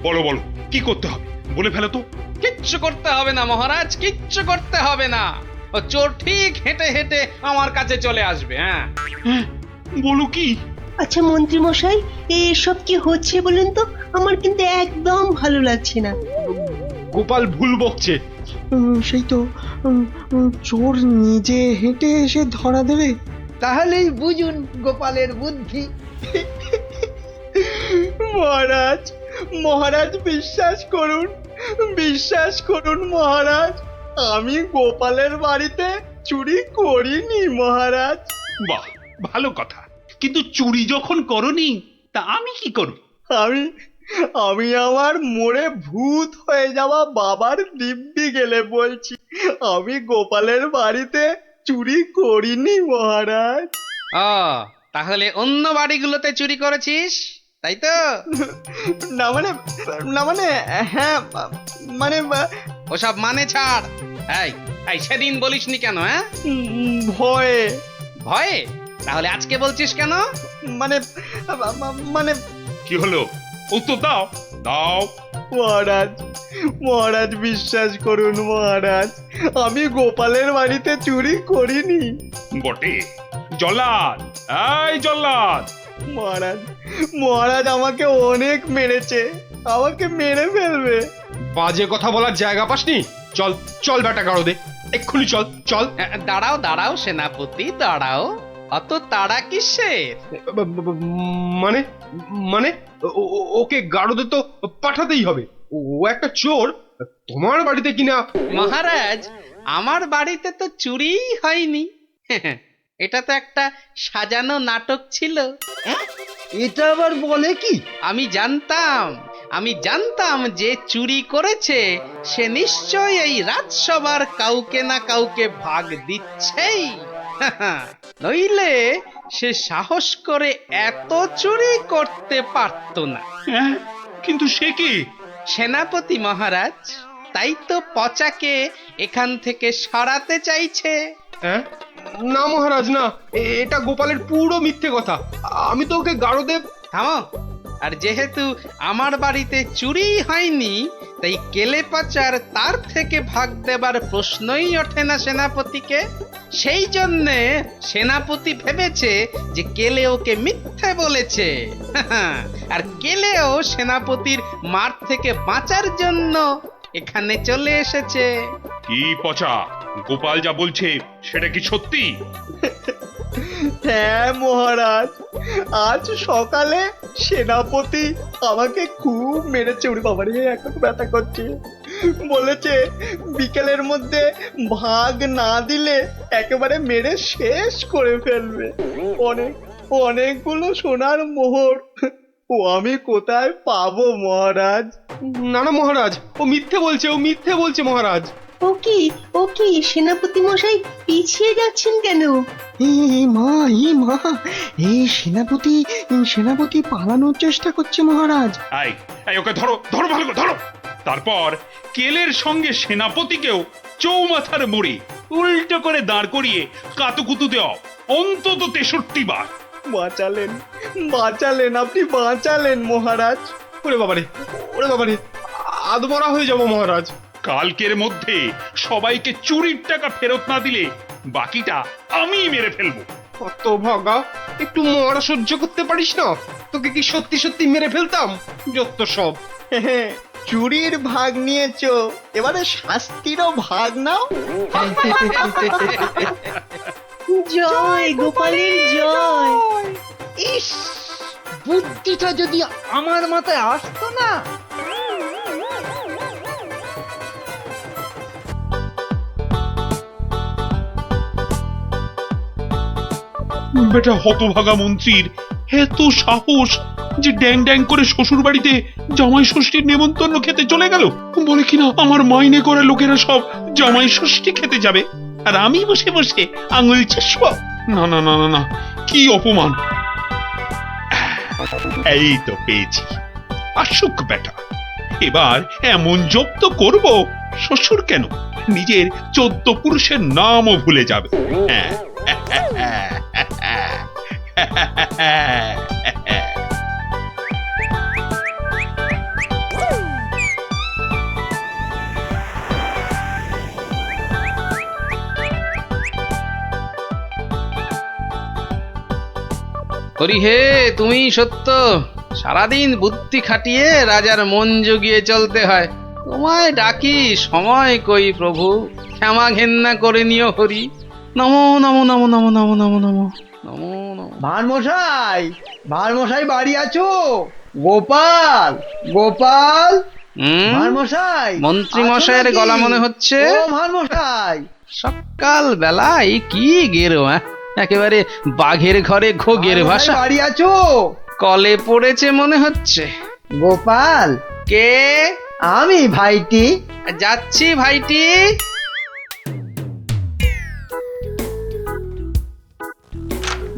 বলো বলো, কি করতে হবে বলে ফেলো তো। কিচ্ছু করতে হবে না মহারাজ, কিচ্ছু করতে হবে না। ও চোর ঠিক হেঁটে হেঁটে আমার কাছে চলে আসবে। হ্যাঁ, বলো কি? আচ্ছা মন্ত্রী মশাই, এসব কি হচ্ছে বলুন তো? আমার কিন্তু একদম ভালো লাগছে না। গোপাল ভুল বকছে। সেই তো, চোর নিজে হেঁটে এসে ধরা দেবে। তাহলেই বুঝুন গোপালের বুদ্ধি। মহারাজ, মহারাজ বিশ্বাস করুন মহারাজ, আমি গোপালের বাড়িতে চুরি করিনি মহারাজ। বাহ, ভালো কথা। কিন্তু চুরি যখন করনি তা আমি কি করব? আমি আমার মোড়ে ভূত হয়ে যাওয়া বাবার দিব্যি গেলে বলছি, আমি গোপালের বাড়িতে চুরি করিনি মহারাজ। ও তাহলে অন্য বাড়িগুলোতে চুরি করেছিস, তাই তো? না মানে হ্যাঁ, মানে ওসব মানে ছাড়। এই এই সেদিন বলিসনি কেন? হ্যাঁ, ভয়ে। ভয়ে? তাহলে আজকে বলছিস কেন? মানে মানে কি হলো? উত্তর দাও দাও। মহারাজ বিশ্বাস করুন মহারাজ, আমি গোপালের বাড়িতে চুরি করিনি। বটে? জল্লাদ, এই জল্লাদ! মহারাজ আমাকে অনেক মেরেছে, আমাকে মেরে ফেলবে। বাজে কথা বলার জায়গা পাসনি? চল চল বেটা গাড়ো দে, এক্ষুনি চল চল। দাঁড়াও দাঁড়াও সেনাপতি, দাঁড়াও। অত তাড়া কিসের? মানে মানে ওকে গাড়োদে তো পাঠাতেই হবে। ও একটা চোর, তোমার বাড়িতে কিনা। মহারাজ, আমার বাড়িতে তো চুরিই হয়নি। এটা তো একটা সাজানো নাটক ছিল। এটা আবার বলে কি? আমি জানতাম যে চুরি করেছে সে নিশ্চয়ই এই রাজসভার কাউকে না কাউকে ভাগ দিচ্ছেই। নইলে সে সাহস করে এত চুরি করতে পারত না। হ্যাঁ, কিন্তু সে কি? সেনাপতি মহারাজ, তাই তো পচাকে এখান থেকে সরাতে চাইছে। হ্যাঁ? না মহারাজ না, এটা গোপালের পুরো মিথ্যে কথা। আমি তো ওকে গাড়োদে। থামো। আর যেহেতু আমার বাড়িতে চুরি হয়নি, তাই কেলে পাচার তার থেকে ভাগ দেবার প্রশ্নই ওঠে না সেনাপতিকে। সেই জন্যে সেনাপতি ভেবেছে যে কেলে ওকে মিথ্যে বলেছে। আর কেলেও সেনাপতির মার থেকে বাঁচার জন্য এখানে চলে এসেছে। কি পচা, গোপাল যা বলছে সেটা কি সত্যি? হ্যাঁ মহারাজ, আজ সকালে সেনাপতি আমাকে খুব মেরেছে। ওরে বাবারে, এখন ব্যথা করছে। বলেছে বিকেলের মধ্যে ভাগ না দিলে একেবারে মেরে শেষ করে ফেলবে। অনেকগুলো সোনার মোহর ও আমি কোথায় পাবো মহারাজ? না না মহারাজ, ও মিথ্যে বলছে মহারাজ। ও কি সেনাপতি মশাই পিছিয়ে যাচ্ছেন কেন? মা এই সেনাপতি পালানোর চেষ্টা করছে মহারাজ। এই ওকে ধরো ধরো, ভালো করে ধরো। তারপর কেলের সঙ্গে সেনাপতিকেও চৌমাথার মোড়ে উল্টো করে দাঁড় করিয়ে কাতুকুতু দেওয়া অন্তত 63 বার। বাঁচালেন আপনি, বাঁচালেন মহারাজ। ওরে বাবারে, আদমরা হয়ে যাব মহারাজ। কালকের মধ্যে সবাইকে চুরির টাকা ফেরত না দিলে বাকিটা আমি মেরে ফেলবো। কত ভাগা, একটু মরা সহ্য করতে পারিস না? তোকে কি সত্যি মেরে ফেলতাম? যত সব। চুরির ভাগ নিয়েছো, এবারে শাস্তিরও ভাগ নাও। জয় গোপালের জয়। ইস, বুদ্ধিটা যদি আমার মাথায় আসতো না। বেটা হতভাগা মন্ত্রীর এত সাহস যে ড্যাং ড্যাং করে শ্বশুর বাড়িতে জামাই ষষ্ঠীর নেমন্তন্ন খেতে চলে গেল। বলে কিনা আমার মাইনে করা লোকেরা সব জামাই ষষ্ঠী খেতে যাবে, আর আমি বসে বসে আঙুল চুষবো। না না না না না, কি অপমান! এই তো পেয়েছি, আসুক বেটা। এবার এমন জব্দ করব, শ্বশুর কেন নিজের 14 পুরুষের নামও ভুলে যাবে। হ্যাঁ হরি হে, তুমি সত্য। সারাদিন বুদ্ধি খাটিয়ে রাজার মন জুগিয়ে চলতে হয়। তোমায় ডাকি, সময় কই প্রভু, ক্ষমা ঘেন্না করে নিও হরি। নমো নমো নমো নমো নমো নমো নমো নমো নমো। ভারমশাই, ভারমশাই বাড়ি আছো? গোপাল, গোপাল, ভারমশাই। মন্ত্রী আছো মশাইয়ের নাকি? গলা মনে হচ্ছে। ও ভারমশাই, সকাল বেলায় কি গেরো, একেবারে বাঘের ঘরে ঘোগের ভারমশাই ভাষা। বাড়ি আছো? কলে পড়েছে মনে হচ্ছে। গোপাল, কে? আমি ভাইটি। যাচ্ছি ভাইটি।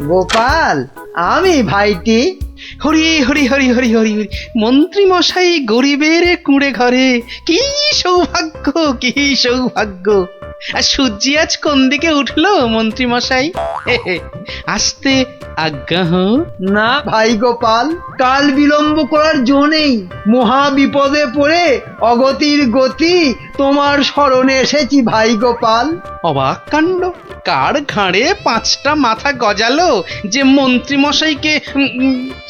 গোপাল, আমি ভাইটি। হরি হরি হরি হরি হরি হরি। মন্ত্রী মশাই গরিবের কুঁড়ে ঘরে, কি সৌভাগ্য, কি সৌভাগ্য। আর সূর্যি আজ কোন দিকে উঠলো মন্ত্রী মশাই? আসতে আজ্ঞা হোক। না ভাই গোপাল, কাল বিলম্ব করার জো নেই। মহা বিপদে পড়ে অগতির গতি তোমার স্মরণে এসেছি ভাই গোপাল। অবাক কাণ্ড, কার ঘাড়ে 5টা মাথা গজালো যে মন্ত্রী মশাইকে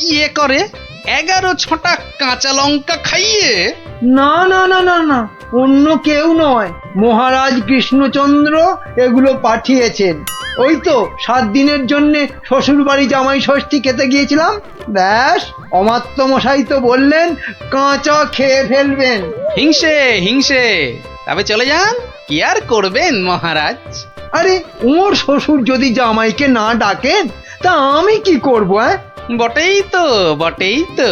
ইয়ে করে 11 ছটা কাঁচা লঙ্কা খাইয়ে? না না না না না, অন্য কেউ নয়, মহারাজ কৃষ্ণচন্দ্র এগুলো পাঠিয়েছেন। ওই তো 7 দিনের জন্য শ্বশুর বাড়ি জামাই ষষ্ঠী খেতে গিয়েছিলাম, ব্যাস অমাত্য মশাই তো বললেন কাঁচা খেয়ে ফেলবেন। হিংসে হিংসে, তবে চলে যান, কি আর করবেন মহারাজ। আরে ওর শ্বশুর যদি জামাইকে না ডাকেন তা আমি কি করবো? বটেই তো, বটেই তো।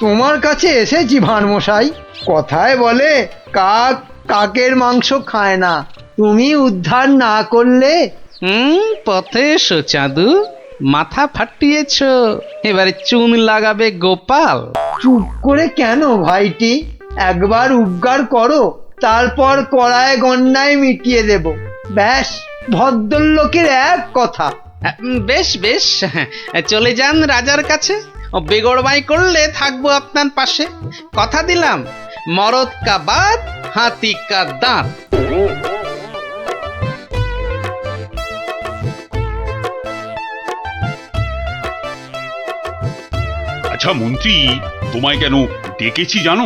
তোমার কাছে এসেছি ভানমশাই। কথায় বলে কাক কাকের মাংস খায় না, তুমি উদ্ধার না করলে। পথে এসো চাঁদু, মাথা ফাটিয়েছ, এবারে চুন লাগাবে গোপাল। চুপ করে কেন ভাইটি? একবার উপকার করো, তারপর কড়ায় গন্ডায় মিটিয়ে দেব। ব্যাস ভদ্রলোকের এক কথা। বেশ বেশ, চলে যান রাজার কাছে। বেগড়বাই করলে থাকবো আপনার পাশে, কথা দিলাম। মরদ কা বাত, হাতি কা দাঁত। আচ্ছা মন্ত্রী, তোমায় কেন ডেকেছি জানো?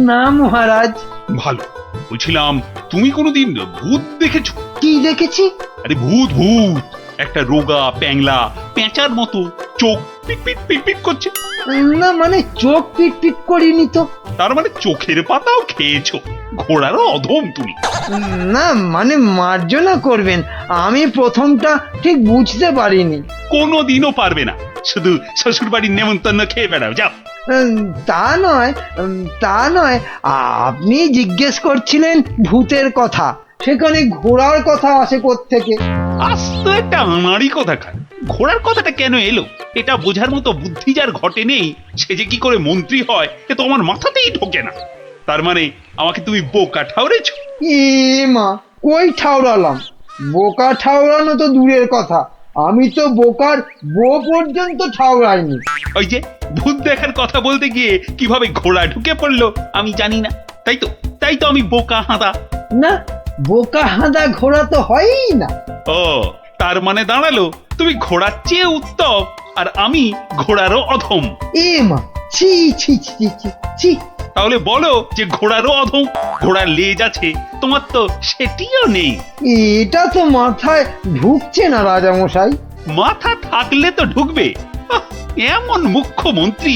না মহারাজ। ভালো, বলছিলাম তুমি কোনোদিন ভূত দেখেছো? কি দেখেছি? আরে ভূত ভূত, একটা রোগা প্যাংলা পেঁচার মতো, চোখ পিট পিট পিট পিট করছে। না মানে চোখ পিট পিট করিনি তো। তার মানে চোখের পাতাও খেয়েছো? ঘোড়ারও অধম তুমি। না মানে মার্জনা করবেন, আমি প্রথমটা ঠিক বুঝতে পারিনি। কোনোদিনও পারবে না, শুধু শ্বশুর বাড়ির নেমন্তন্ন খেয়ে বেড়াও, যাও। তা নয়, তা নয়, আপনি জিজ্ঞেস করছিলেন ভূতের কথা, সেখানে ঘোড়ার কথা আসে কোত্থেকে? আস্ত একটা আনাড়ি কথা খান, ঘোড়ার কথাটা কেন এলো এটা বোঝার মতো বুদ্ধি যার ঘটে নেই, সে যে কি করে মন্ত্রী হয় এ তো আমার মাথাতেই ঢোকে না। তার মানে আমাকে তুমি বোকা ঠাউরেছ? এ মা, কই ঠাউরালাম? বোকা ঠাউরানো তো দূরের কথা, আমি তো বোকার বো পর্যন্ত ঠাউরাইনি। ওই যে ভূত দেখার কথা বলতে গিয়ে কিভাবে ঘোড়া ঢুকে পড়লো আমি জানি না, তাই তো আমি বোকা হাঁদা। না, বোকা হাঁদা ঘোড়া তো হয়ই না। ও, তার মানে দাঁড়ালো তুমি ঘোড়ার চেয়ে উত্তম আর আমি ঘোড়ারও অধম। এ মা, ছি ছি ছি ছি ছি। তাহলে বলো যে ঘোড়ারও অধম, ঘোড়ার লেজ আছে, তোমার তো সেটিও নেই। এটা তো মাথায় ঢুকছে না রাজামশাই। মাথা থাকলে তো ঢুকবে। আহ, এমন মুখ্যমন্ত্রী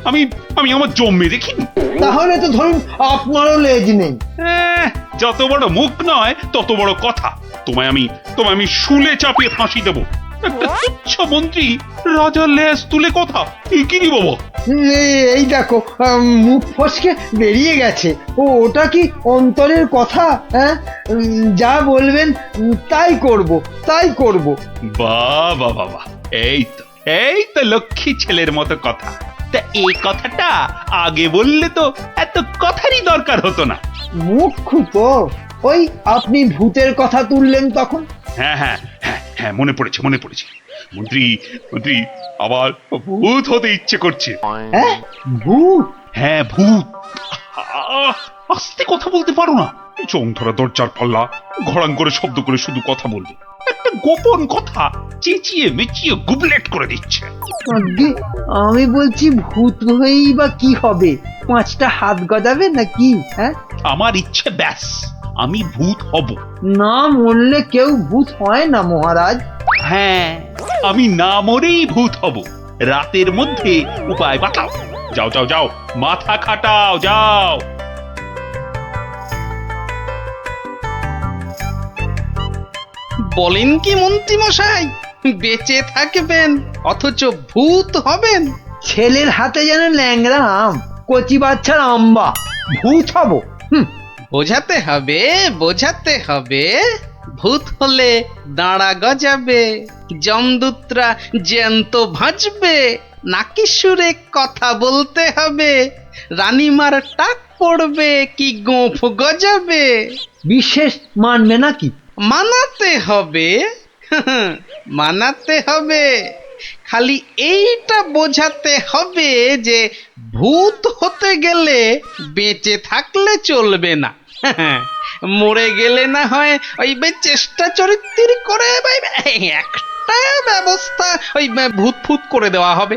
আমি আমি আমার জন্মে দেখিনি। তাহলে তো ধরুন আপনারও লেজ নেই। যত বড় মুখ নয় তত বড় কথা। তোমায় আমি শুলে চাপিয়ে ফাঁসি দেবো। একটা তুচ্ছ মন্ত্রী রাজার লেজ তুলে কথা, কি রে বাবা? এই দেখো, মুখ ফসকে বেরিয়ে গেছে। ওটা কি অন্তরের কথা? হ্যাঁ, যা বলবেন তাই করব, তাই করব। বাহ বাহ বাহ, এই তো লক্ষ্মী ছেলের মতো কথা। তা এই কথাটা আগে বললে তো এত কথারই দরকার হতো না। মুখ্য তো ওই আপনি ভূতের কথা তুললেন তখন। হ্যাঁ হ্যাঁ হ্যাঁ হ্যাঁ, মনে পড়েছে মন্ত্রী আবার ভূত হতে ইচ্ছে করছে। হ্যাঁ ভূত? হ্যাঁ ভূত। আস্তে কথা বলতে পারো না? চোখ ধরা দরজার পাল্লা, ঘড়াং করে শব্দ করে শুধু কথা বলবে। একটা একটা গোপন কথা চেঁচিয়ে মেচিয়ে গুবলেট করে দিচ্ছে। আজ্ঞে, আমি বলছি ভূত হয়েই বা কি হবে? 5টা হাত গজাবে নাকি? হ্যাঁ, আমার ইচ্ছে ব্যাস আমি ভূত হব। না মরলে কেউ ভূত হয় না মহারাজ। হ্যাঁ, আমি না মরেই ভূত হব। রাতের মধ্যে উপায় বাতাও। যাও যাও যাও, মাথা খাটাও, যাও। বলেন কি মন্ত্রী মশাই, বেঁচে থাকবেন অথচ ভূত হবেন? ছেলের হাতে যেন ল্যাংড়া আম, কচি বাচ্চার আম্বা, ভূত হব? বোঝাতে হবে, বোঝাতে হবে। ভূত হলে দাঁড়া গজাবে, যমদূতরা জ্যান্ত ভাজবে, নাকি সুরে কথা বলতে হবে, রানীমার টাক পড়বে কি গোঁফ গজাবে। বিশেষ মানবে নাকি? মানাতে হবে, মানাতে হবে। খালি এইটা বোঝাতে হবে যে ভূত হতে গেলে বেঁচে থাকলে চলবে না, মরে গেলে না হয় ওই চেষ্টা চরিত্র করে একটা ব্যবস্থা ওই ভূত ফুত করে দেওয়া হবে।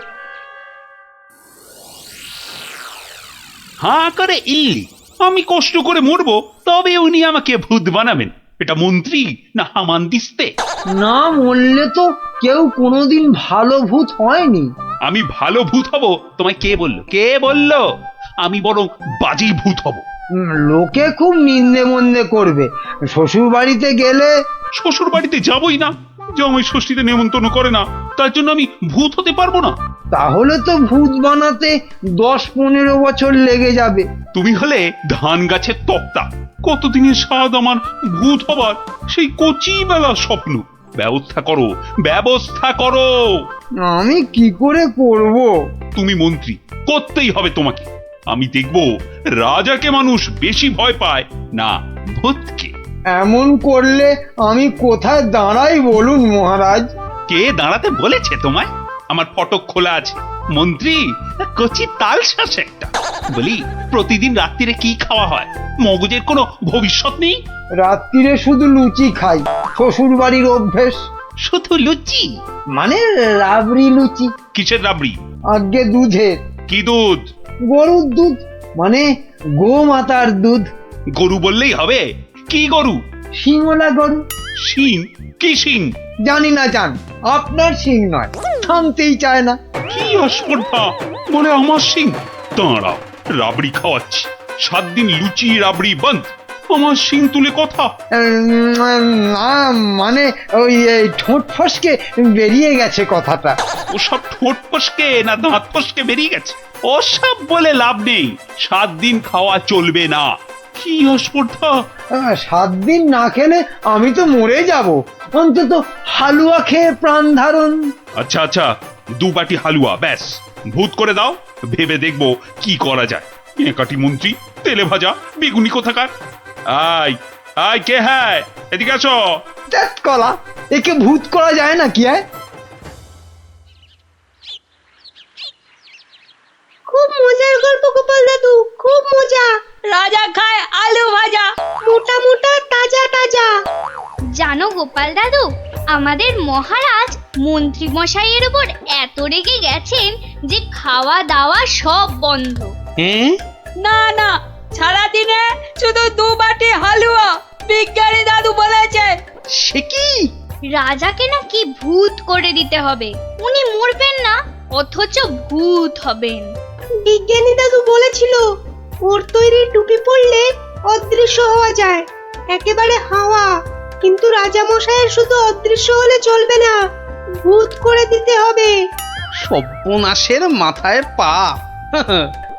হাঁ করে ইল্লি, আমি কষ্ট করে মরবো তবে উনি আমাকে ভূত বানাবেন? এটা মন্ত্রী না হামানদিস্তে? না মরলে তো কেউ কোনোদিন ভালো ভূত হয়নি। আমি ভালো ভূত হব তোমায় কে বললো? কে বললো? আমি বরং বাজি ভূত হব। লোকে খুব নিন্দে মন্দে করবে। শ্বশুর বাড়িতে গেলে? শ্বশুর বাড়িতে যাবই না, জামাই ষষ্ঠীতে নেমন্তন্ন করে না, তার জন্য আমি ভূত হতে পারবো না। তাহলে তো ভূত বানাতে 10-15 বছর লেগে যাবে। তুমি হলে ধান গাছের তক্তা, কতদিনের স্বাদ আমার ভূত হবার, সেই কচি বেলা স্বপ্ন। ব্যবস্থা করো, ব্যবস্থা করো। আমি কি করে করব? তুমি মন্ত্রী, করতেই হবে তোমাকে। আমি দেখব রাজাকে মানুষ বেশি ভয় পায় না ভূতকে। এমন করলে আমি কোথায় দাঁড়াই বলুন মহারাজ? কে দাঁড়াতে বলেছে তোমায়? আমার ফটক খোলা আছে। মন্ত্রী কচি তাল শ্বাস একটা। বলি, প্রতিদিন রাত্রিরে কি খাওয়া হয়? মগজের কোনো ভবিষ্যৎ নেই? রাত্রিরে শুধু লুচি খাই, শ্বশুর বাড়ির অভ্যেস। শুধু লুচি? মানে রাবড়ি লুচি। কিসের রাবড়ি? আগে দুধের। কি দুধ? গরুর দুধ, মানে গোমাতার দুধ। গরু বললেই হবে? কি গরু? শিঙলা গরু। শিং? কি শিং? জানি না জান, আপনার শিং নয়, থামতেই চায় না। কি অস্পর্ধা, বলে আমার শিং। দাঁড়াও, রাবড়ি খাওয়াচ্ছি। 7 দিন লুচি রাবড়ি বন্ধ, আমার শিং তুলে কথা। না মানে ওই ঠোঁট ফসকে বেরিয়ে গেছে কথাটা। ওসব ঠোঁট ফসকে না দাঁত ফসকে বেরিয়ে গেছে? ওসব বলে লাভ নেই, 7 দিন খাওয়া চলবে না। কি অস্পর্ধা! 7 দিন না খেলে আমি তো মরে যাব। অন্তত হালুয়া খেয়ে প্রাণ ধারণ। আচ্ছা আচ্ছা, 2 বাটি হালুয়া ব্যাস। ভূত করে দাও, ভেবে দেখবো কি করা যায়। একাটি মন্ত্রী, তেলে ভাজা বেগুনি কোথাকার। আয় আয়, কে হ্যাঁ, এদিকে আসো। ত্যাত কলা, একে ভূত করা যায় না কি? খুব মজার গল্প গোপাল দাদু, খুব মজা। রাজা খায় আলু ভাজা, মোটা মোটা তাজা তাজা। জানো গোপাল দাদু, আমাদের মহারাজ মন্ত্রী মশাইয়ের উপর এত রেগে গেছেন যে খাওয়া দাওয়া সব বন্ধ। হ্যাঁ? না না, সারাদিনে শুধু 2 বাটি হালুয়া, বিজ্ঞানী দাদু বলেছে। সে কি? রাজাকে নাকি ভূত করে দিতে হবে, উনি মরবেন না অথচ ভূত হবেন। বিজ্ঞানী দাদু বলেছিল ওর তৈরি টুপি পরলে অদৃশ্য হওয়া যায়, একেবারে হাওয়া। কিন্তু রাজা মশাইয়ের শুধু অদৃশ্য হলে চলবে না, ভূত করে দিতে হবে। সর্বনাশের মাথায় পা।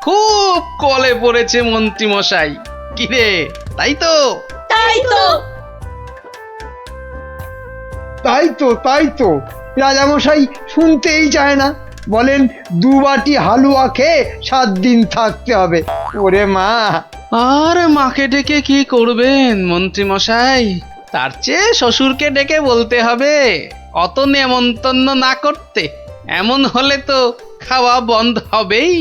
খুব কলে পড়েছে মন্ত্রী মশাই। কিরে, তাই তো? তাই তো তাই তো তাই তো, রাজামশাই শুনতেই চায় না। বলেন 2 বাটি হালুয়া খেয়ে 7 দিন থাকতে হবে। ওরে মা! আর মাকে ডেকে কি করবেন মন্ত্রী মশাই? তার চেয়ে শ্বশুরকে ডেকে বলতে হবে অত নেমন্তন্ন না করতে। এমন হলে তো খাওয়া বন্ধ হবেই।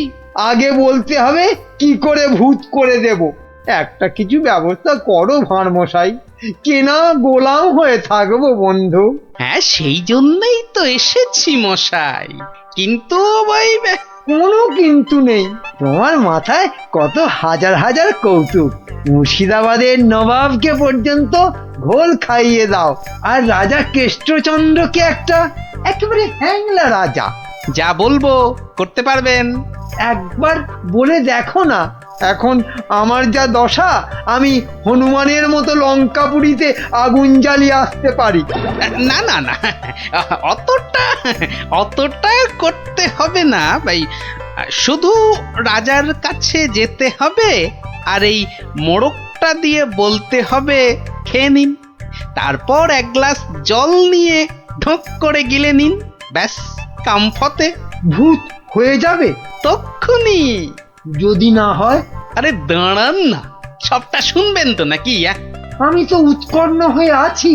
আগে বলতে হবে কি করে ভূত করে দেব, একটা কিছু ব্যবস্থা করো ভাঁড় মশাই, কেনা গোলাম হয়ে থাকবো বন্ধু। হ্যাঁ, সেই জন্যই তো এসেছি মশাই, কিন্তু ওই কোনো কিন্তু নেই, তোমার মাথায় কত হাজার হাজার কৌতুক। মুর্শিদাবাদের নবাবকে পর্যন্ত ঘোল খাইয়ে দাও, আর রাজা কেষ্টচন্দ্রকে একেবারে হ্যাংলা রাজা। যা বলবো করতে পারবেন। একবার বলে দেখো না, এখন আমার যা দশা, আমি হনুমানের মতো লঙ্কাপুরীতে আগুন জ্বালিয়ে আসতে পারি। না না না, অতটা করতে হবে না ভাই, শুধু রাজার কাছে যেতে হবে আর এই মোড়কটা দিয়ে বলতে হবে খেয়ে নিন, তারপর এক গ্লাস জল নিয়ে ঢোক করে গিলে নিন, ব্যাস কাম ফতে। ভূত হয়ে যাবে তক্ষুনি। যদি না হয়? আরে দাঁড়ান না, সবটা শুনবেন তো নাকি? আমি তো উৎকণ্ঠ হয়ে আছি,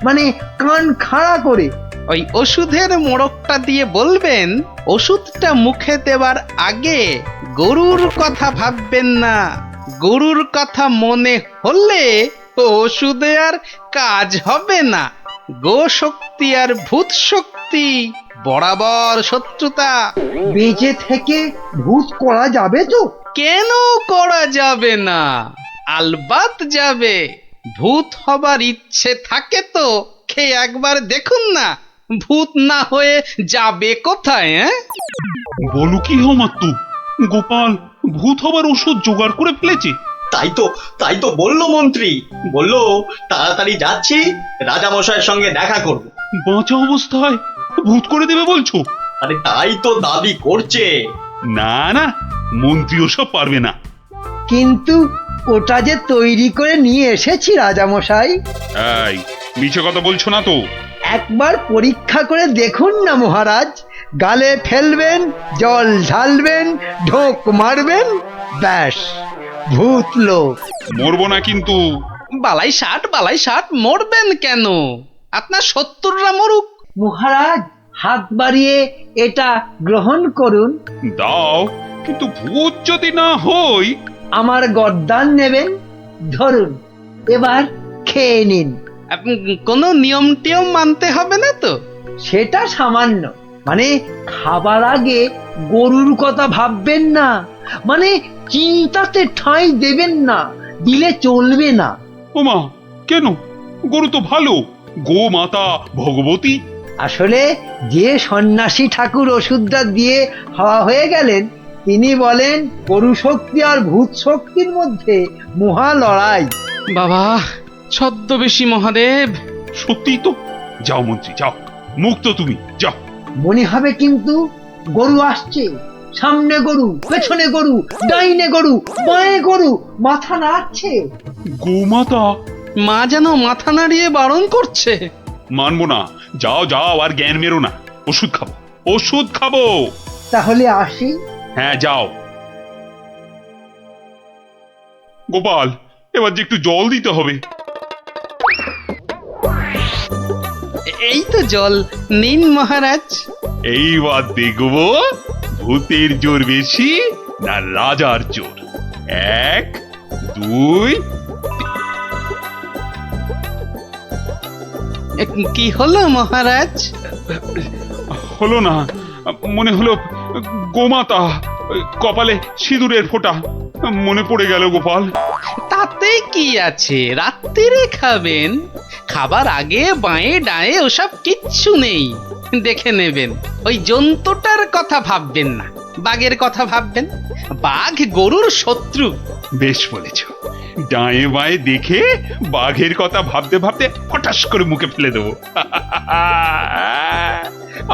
মানে কান খাড়া করে। ওই ওষুধের মোড়কটা দিয়ে বলবেন, ওষুধটা মুখে দেওয়ার আগে গরুর কথা ভাববেন না, গরুর কথা মনে হলে ওষুধে আর কাজ হবে না। গো শক্তি আর ভূত শক্তি বরাবর শত্রুতা। বেঁচে থেকে ভূত করা যাবে তো? কেন করা যাবে না? আলবাত যাবে। ভূত হবার ইচ্ছে থাকে তো খেয়ে একবার দেখুন না, ভূত না হয়ে যাবে কোথায়? বলো কি মাত্তু, গোপাল ভূত হবার ওষুধ জোগাড় করে ফেলেছে? তাই তো বললো মন্ত্রী, বললো তাড়াতাড়ি যাচ্ছি, রাজা মশাইয়ের সঙ্গে দেখা করব। বাঁচা অবস্থায় ভূত করে দেবে বলছো? আরে তাই তো দাবি করছে। না না, মন্ত্রী ওসব পারবে না। কিন্তু ওটা যে তৈরি করে নিয়ে এসেছি রাজামশাই। এই মিছে কথা বলছো না তো? একবার পরীক্ষা করে দেখুন না মহারাজ, গালে ফেলবেন, জল ঢালবেন, ঢোক মারবেন, ব্যাস ভূত লোক। মরবো না কিন্তু। বালাই ষাট মরবেন কেন? আপনার 70রা মরুক। মহারাজ হাত বাড়িয়ে এটা গ্রহণ করুন। দাও, কিন্তু ভূত যদি না হই? আমার গর্দান নেবেন, ধরুন, এবার খেয়ে নিন। কোনো নিয়ম টিয়ম মানতে হবে না তো? সেটা সামান্য, মানে খাবার আগে গরুর কথা ভাববেন না, মানে চিন্তাতে ঠাঁই দেবেন না, দিলে চলবে না। ওমা, কেন? গরু তো ভালো, গো মাতা ভগবতী। আসলে যে সন্ন্যাসী ঠাকুর ওষুধটা দিয়ে হাওয়া হয়ে গেলেন, তিনি বলেন গরু শক্তি আর ভূত শক্তির মধ্যে মহা লড়াই। বাবা ছদ্মবেশী মহাদেব। সত্যি তো। যাও মন্ত্রী যাও, মুক্ত তুমি, যাও। মনে হবে কিন্তু গরু আসছে, সামনে গরু, পেছনে গরু, ডাইনে গরু, বাঁয়ে গরু, মাথা নাড়ছে। গোমাতা। মা যেন মাথা নাড়িয়ে বারণ করছে। মানবো না, যাও যাও, আর জ্ঞান মেরো না। ওষুধ খাবো। তাহলে আসি। হ্যাঁ যাও। গোপাল, এবার যে একটু জল দিতে হবে। এই তো জল নিন মহারাজ। এইবার দেখবো ভূতের জোর বেশি না রাজার জোর। 1 2। কি হলো মহারাজ? হলো না, মনে হলো গোমাতা, কপালে সিঁদুরের ফোঁটা মনে পড়ে গেল গোপাল। তাতে কি আছে, রাত্রিরে খাবেন, খাবার আগে বাঁয়ে ডায়ে ওসব কিচ্ছু নেই, দেখে নেবেন। ওই জন্তুটার কথা ভাববেন না, বাঘের কথা ভাববেন। বাঘ গরুর শত্রু। বেশ বলেছ, ডায়ে বাঁয়ে দেখে বাঘের কথা ভাবতে ভাবতে হঠাৎ করে মুখে ফেলে দেবো।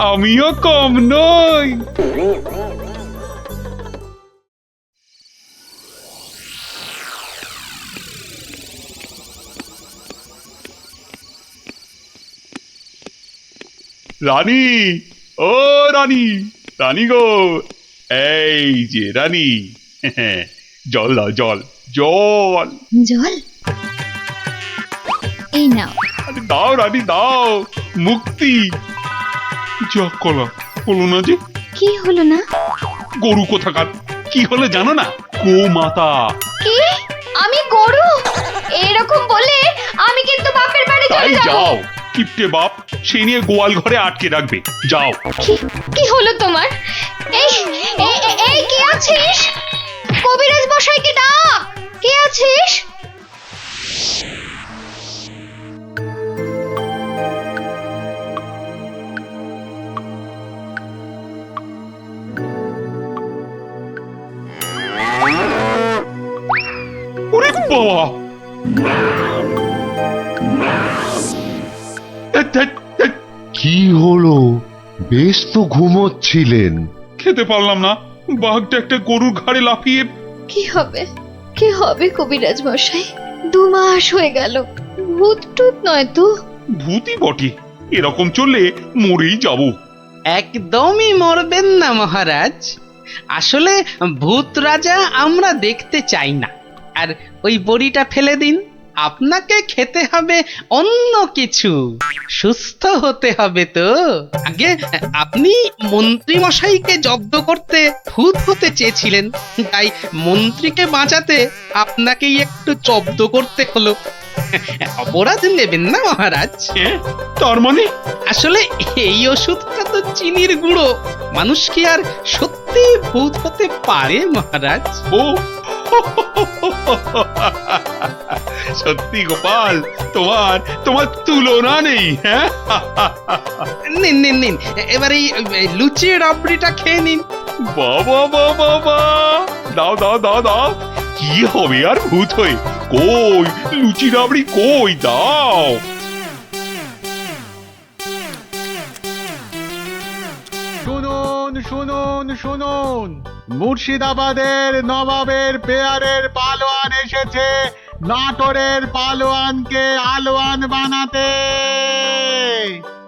আমিও কম নই। রানী, ও রানী, রানী গো, এই যে রানী, জল দাও, জল জল জল এই নাও। দাও রানী দাও, মুক্তি। যা কলা হলো না যে। কি হলো না? গরু কোথাকার, কি হলো জানো না? গোমাতা। কি? আমি তাই যাও। কিপটে বাপ সে নিয়ে গোয়াল ঘরে আটকে রাখবে, যাও। কি হলো তোমার? এই এই কে আছিস? কবিরাজ মশাইকে ডাক। কে আছিস? ওরে বাবা! কি হলো? বেশ তো ঘুমোচ্ছিলেন। খেতে পারলাম না, বাঘটা একটা গরুর ঘাড়ে লাফিয়ে। কি হবে? কি হবে কবিরাজ মশাই? 2 মাস হয়ে গেল। ভূত টুত নয় তো? ভূতই বটে, এরকম চললে মরেই যাব। একদমই মরবেন না মহারাজ। আসলে ভূত রাজা আমরা দেখতে চাই না। আর ওই বড়িটা ফেলে দিন, আপনাকে খেতে হবে অন্য কিছু, সুস্থ হতে হবে তো। আগে আপনি মন্ত্রী মশাইকে জব্দ করতে ভূত হতে চেয়েছিলেন, তাই মন্ত্রীকে বাঁচাতে আপনাকেই একটু জব্দ করতে হলো। অপরাধ নেবেন না মহারাজ। তার মানে? আসলে এই ওষুধটা তো চিনির গুঁড়ো, মানুষ কি আর সত্যি ভূত হতে পারে মহারাজ? ও সত্যি গোপাল, তোমার তোমার তুলনা নেই। হ্যাঁ, নিন নিন নিন, এবার এই লুচি রাবড়িটা খেয়ে নিন। বাবা বাবা বাবা, দাও দাও দাও দাও। কি হবে আর ভূত হয়ে? কই লুচি রাবড়ি কই, দাও। শুনুন শুনুন শুনুন, মুর্শিদাবাদের নবাবের পেয়ারের পালোয়ান এসেছে নাটোরের পালোয়ানকে আলোয়ান বানাতে।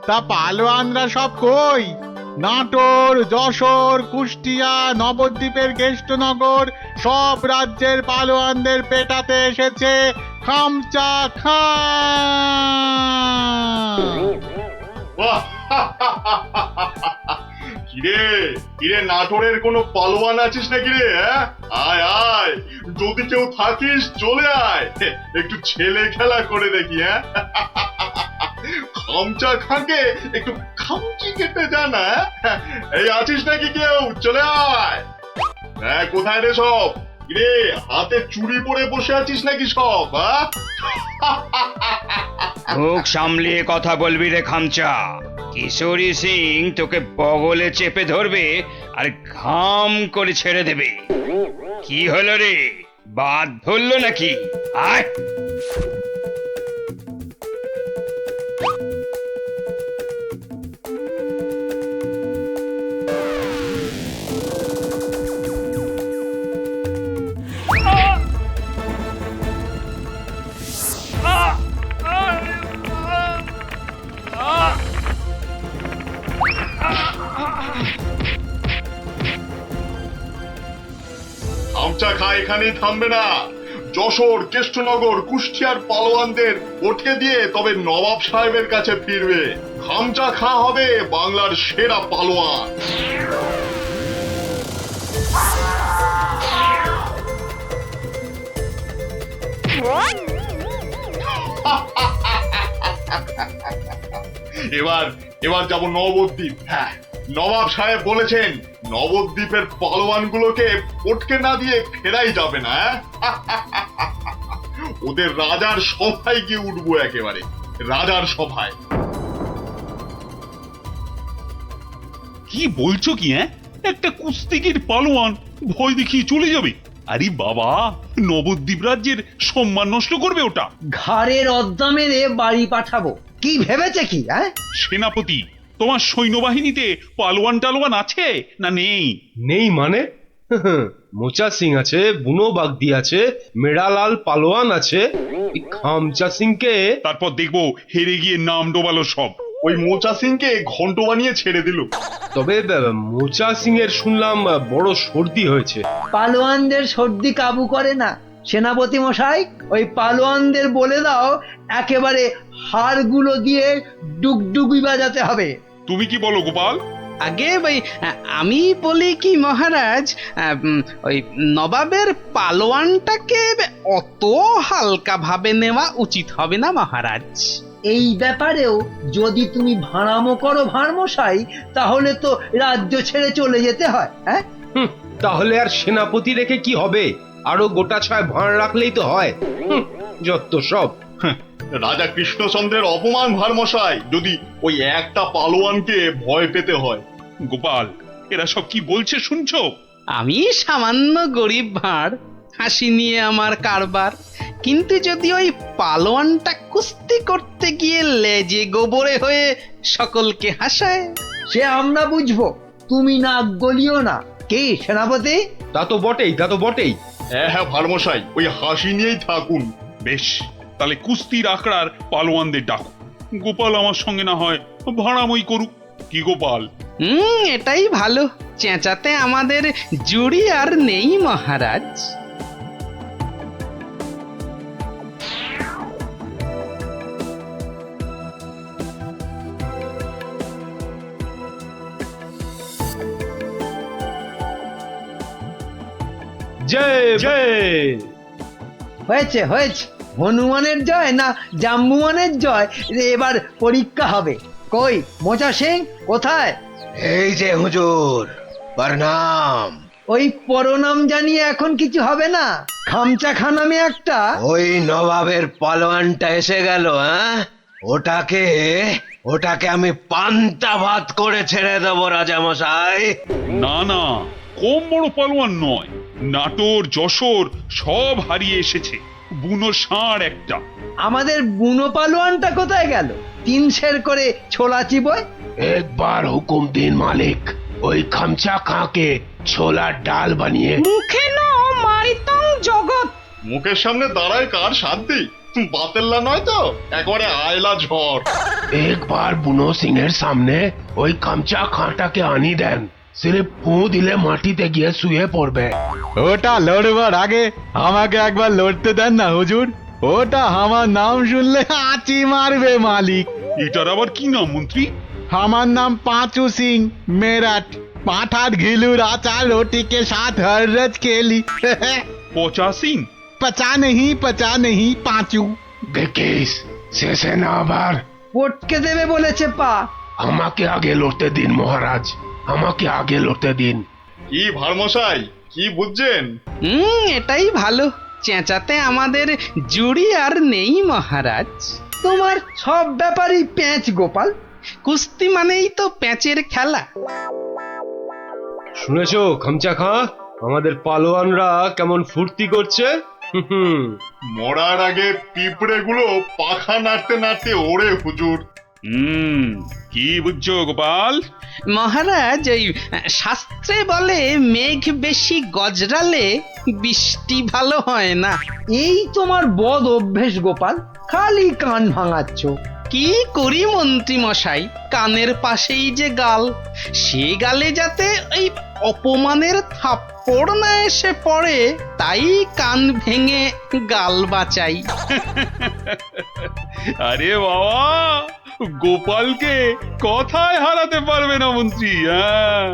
তা পালোয়ানরা সব কই? নাটোর, যশোর, কুষ্টিয়া, নবদ্বীপের কেষ্টনগর সব রাজ্যের পালোয়ানদের পেটাতে এসেছে খামচা খান। কিরে কিরে, নাটোরের কোনো পালোয়ান আছিস নাকি রে? আয় আয়, যদি কেউ থাকিস চলে আয়, একটু ছেলে খেলা করে দেখি। খামচা খাকে একটু খামচি কেটে জানা। এই আছিস নাকি কেউ? চলে আয়। কোথায় রে সব? কিরে হাতে চুড়ি পরে বসে আছিস নাকি সব? মুখ সামলিয়ে কথা বলবি রে খামচা। কিশোরী সিং তোকে বগলে চেপে ধরবে আর ঘাম করে ছেড়ে দেবে। কি হলো রে, বাদ ধরলো নাকি? আয়। খামচা খা এখানেই থামবে না। যশোর, কেষ্টনগর, কুষ্টিয়ার পালোয়ানদের ওঠে দিয়ে তবে নবাব সাহেবের কাছে ফিরবে। খামচা খা হবে বাংলার সেরা পালোয়ান। এবার এবার যাব নবদ্বীপ। হ্যাঁ, নবাব সাহেব বলেছেন নবদ্বীপের পালোয়ানগুলোকে পটকে না দিয়ে ফেরাই যাবে না। ওদের রাজার সভায় গিয়ে উঠবো, একেবারে রাজার সভায়। কি বলছো কি? একটা কুস্তিগির পালোয়ান ভয় দেখিয়ে চলে যাবে? আরে বাবা, নবদ্বীপ রাজ্যের সম্মান নষ্ট করবে ওটা। ঘাড়ের অদ্দা মেরে বাড়ি পাঠাবো, কি ভেবেছে কি? সেনাপতি, তোমার সৈন্যবাহিনীতে পালোয়ান টালোয়ান আছে না নেই? নেই মানে? মোচা সিং আছে, বুনো বাগদি আছে, মেড়ালাল পালোয়ান আছে। খামচা সিংকে তারপর দেখবো হেরে গিয়ে নাম ডোবালো সব। ওই মোচা সিংকে ঘন্ট বানিয়ে ছেড়ে দিল। তবে মোচা সিং এর শুনলাম বড় সর্দি হয়েছে। পালোয়ানদের সর্দি কাবু করে না সেনাপতি মশাই। ওই পালোয়ানদের বলে দাও একেবারে হাড়গুলো দিয়ে ডুগডুগি বাজাতে হবে। তুমি কি বলো গোপাল? আগে ভাই আমি বলি কি মহারাজ, ওই নবাবের পালোয়ানটাকে অত হালকা ভাবে নেওয়া উচিত হবে না মহারাজ। এই ব্যাপারেও যদি তুমি ভাড়ামো করো ভাড়মশাই, তাহলে তো রাজ্য ছেড়ে চলে যেতে হয়। হ্যাঁ, তাহলে আর সেনাপতি রেখে কি হবে? আরো গোটা ছয় ভাঁড় রাখলেই তো হয়। যত সব। রাজা কৃষ্ণচন্দ্রের অপমান ভারমশাই, যদি ওই একটা পালোয়ানকে ভয় পেতে হয়। গোপাল, এরা সব কি বলছে শুনছো? আমি সামান্য গরিব ভাঁড়, হাসি নিয়ে আমার কারবার। কিন্তু যদি ওই পালোয়ানটা কুস্তি করতে গিয়ে লেজে গোবরে হয়ে সকলকে হাসায়, সে আমরা বুঝবো, তুমি নাক গলিও না। কি সেনাপতি? তা তো বটেই, তা তো বটেই। হ্যাঁ হ্যাঁ ভারমশাই, ওই হাসি নিয়েই থাকুন। বেশ, তাহলে কুস্তির আখড়ার পালোয়ানদের ডাকো। গোপাল আমার সঙ্গে না হয় ভাড়ামই করুক। কি গোপাল? এটাই ভালো। চেঁচাতে আমাদের জুড়ি আর নেই মহারাজ। জয় জয়। হয়েছে হয়েছে, হনুমানের জয় না জাম্বুয়ানের জয়, এবার পরীক্ষা হবে। কই মোচা সিং কোথায়? এই যে হুজুর, প্রণাম। ওই পরনাম জানিয়ে এখন কিছু হবে না। খামচা খানামে একটা ওই নবাবের পালোয়ানটা এসে গেল। হ্যাঁ, ওটাকে আমি পান্তা ভাত করে ছেড়ে দেবো রাজামশাই। না না, কম বড় পালোয়ান নয়। নাটোর, যশোর সব হারিয়ে এসেছে। বুনো ষাঁড় একটা। আমাদের বুনো পালোয়ানটা কোথায় গেল? 3 সের করে ছোলা চিবয়। একবার হুকুম দিন মালিক, ওই খামচা খাঁকে ছোলার ডাল বানিয়ে। মুখে ন মারিতং জগৎ। মুখের সামনে দাঁড়ায় কার শান্তি? বাতেল্লা নয় তো, একবারে আয়লা ঝড়। একবার বুনো সিং এর সামনে ওই খামচা খাঁটাকে আনি দেন, সিরে ফু দিলে মাটিতে গিয়ে শুয়ে পড়বে। ওটা লড়বার আগে আমাকে একবার লড়তে দেন না হুজুর। ওটা আমার নাম শুনলে আঁচি মারবে মালিক। এটার আবার কি নাম মন্ত্রী? আমার নাম পাঁচু সিং মেরাট। পাঠার ঘিলুর আচার रोटी के साथ हर रोज खेली। পচা সিং? पचा नहीं पांचू। দেখিস শেষে না আবার পটকে দেবে বলেছে পা। আমাকে আগে লড়তে দিন মহারাজ, আমাকে আগে লড়তে দিন। কি ভারমশাই, কি বুঝছেন? এটাই ভালো। চেঁচাতে আমাদের জুড়ি আর নেই মহারাজ। তোমার সব ব্যাপারই প্যাঁচ গোপাল। কুস্তি মানেই তো প্যাঁচের খেলা। শুনেছো খামচা খাঁ, আমাদের পালোয়ানরা কেমন ফুর্তি করছে? মরার আগে পিঁপড়ে গুলো পাখা নাড়তে নাড়তে ওড়ে হুজুর। কি বুঝছো গোপাল? মহারাজ, ওই শাস্ত্রে বলে মেঘ বেশি গজরালে বৃষ্টি ভালো হয় না। এই তোমার বদ অভ্যেস গোপাল, খালি কান ভাঙাচ্ছ। কি করি মন্ত্রী মশাই, কানের পাশেই যে গাল, সে গালে যাতে ওই অপমানের থাপ্পড় না এসে পড়ে, তাই কান ভেঙে গাল বাঁচাই। আরে বাবা, গোপালকে কথায় হারাতে পারবে না মন্ত্রী। হ্যাঁ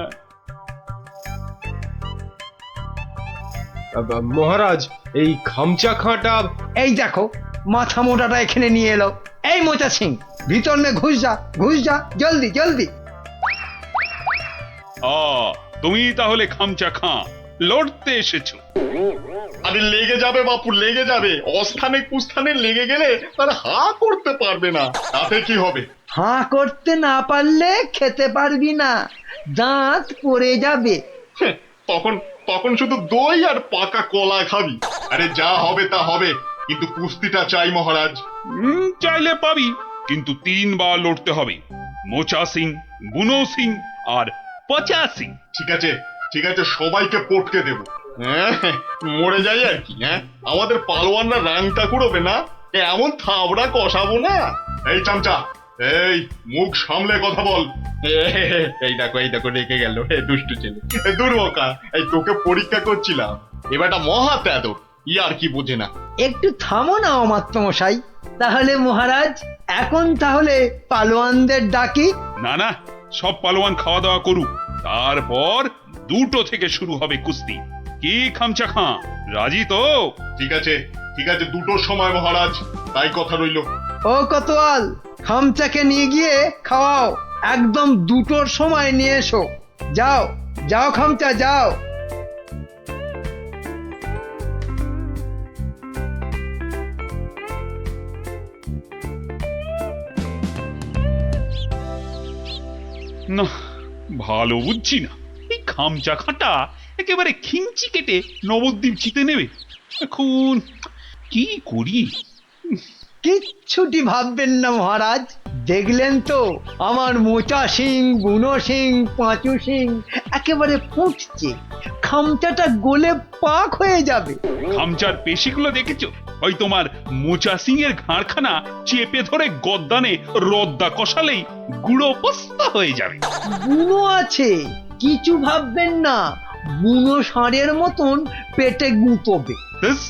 মহারাজ, এই খামচা খাঁটা। এই দেখো, মাথা মোটাটা এখানে নিয়ে এলো। এই মোচা সিং, ভিতর মে ঘুষ যা জলদি জলদি। তুমি তাহলে খামচা খাঁ লড়তে এসেছো? আরে লেগে যাবে বাপু, লেগে যাবে। অস্থানে কুস্থানে লেগে গেলে তার হা করতে পারবে না, তাতে কি হবে? হাঁ করতে না পারলে খেতে পারবি না, দাঁত পড়ে যাবে। তখন তখন শুধু দই আর পাকা কলা খাবি। আরে যা হবে তা হবে, কিন্তু কুস্তিটা চাই মহারাজ। চাইলে পাবি, কিন্তু 3 বার লড়তে হবে। মোচা সিং, বুনো সিং আর পচা সিং। ঠিক আছে ঠিক আছে, সবাইকে পটকে দেব। মরে যাই আর কি। আমাদের পালোয়ানরা রাংটা কুড়োবে না, এমন থাবড়া কষাবো না। এই চামচা, এই মুখ সামলে কথা বল। এই দেখো রেখে গেল দুষ্টু ছেলে। দুর্বকা, এই তোকে পরীক্ষা করছিলাম। এবারটা মহা তেদর, আর কি বোঝে না। একটু থামো না অমাত্যমশাই। তাহলে মহারাজ, এখন তাহলে পালোয়ানদের ডাকি। না, সব পালোয়ান খাওয়া দাওয়া করুক, তারপর 2টো থেকে শুরু হবে কুস্তি। কি খামচা খাঁ, রাজি তো? ঠিক আছে 2টোর সময় মহারাজ, তাই কথা রইল। ও কোতোয়াল, খামচাকে নিয়ে গিয়ে খাওয়াও, একদম 2টোর সময় নিয়ে এসো। যাও যাও খামচা, যাও। না, ভালো বুঝছি না, এই খামচা খাটা একেবারে খিঞ্চি কেটে নবদ্বীপ জিতে নেবে। এখন কি করি? কিচ্ছুটি ভাববেন না মহারাজ, দেখলেন তো আমার মোচা সিং, বুনো সিং, পাঁচু সিং একেবারে ফুটছে, খামচাটা গলে পাক হয়ে যাবে। খামচার পেশিগুলো দেখেছো? ওই তোমার মোচা সিং এর ঘাড়খানা চেপে ধরে গদ্দানে রদ্দা কষালেই গুঁড়ো পস্তা হয়ে যাবে। বুনো আছে, কিছু ভাববেন না, বুনো ষাঁড়ের মতন পেটে গুঁতবে। ব্যাস,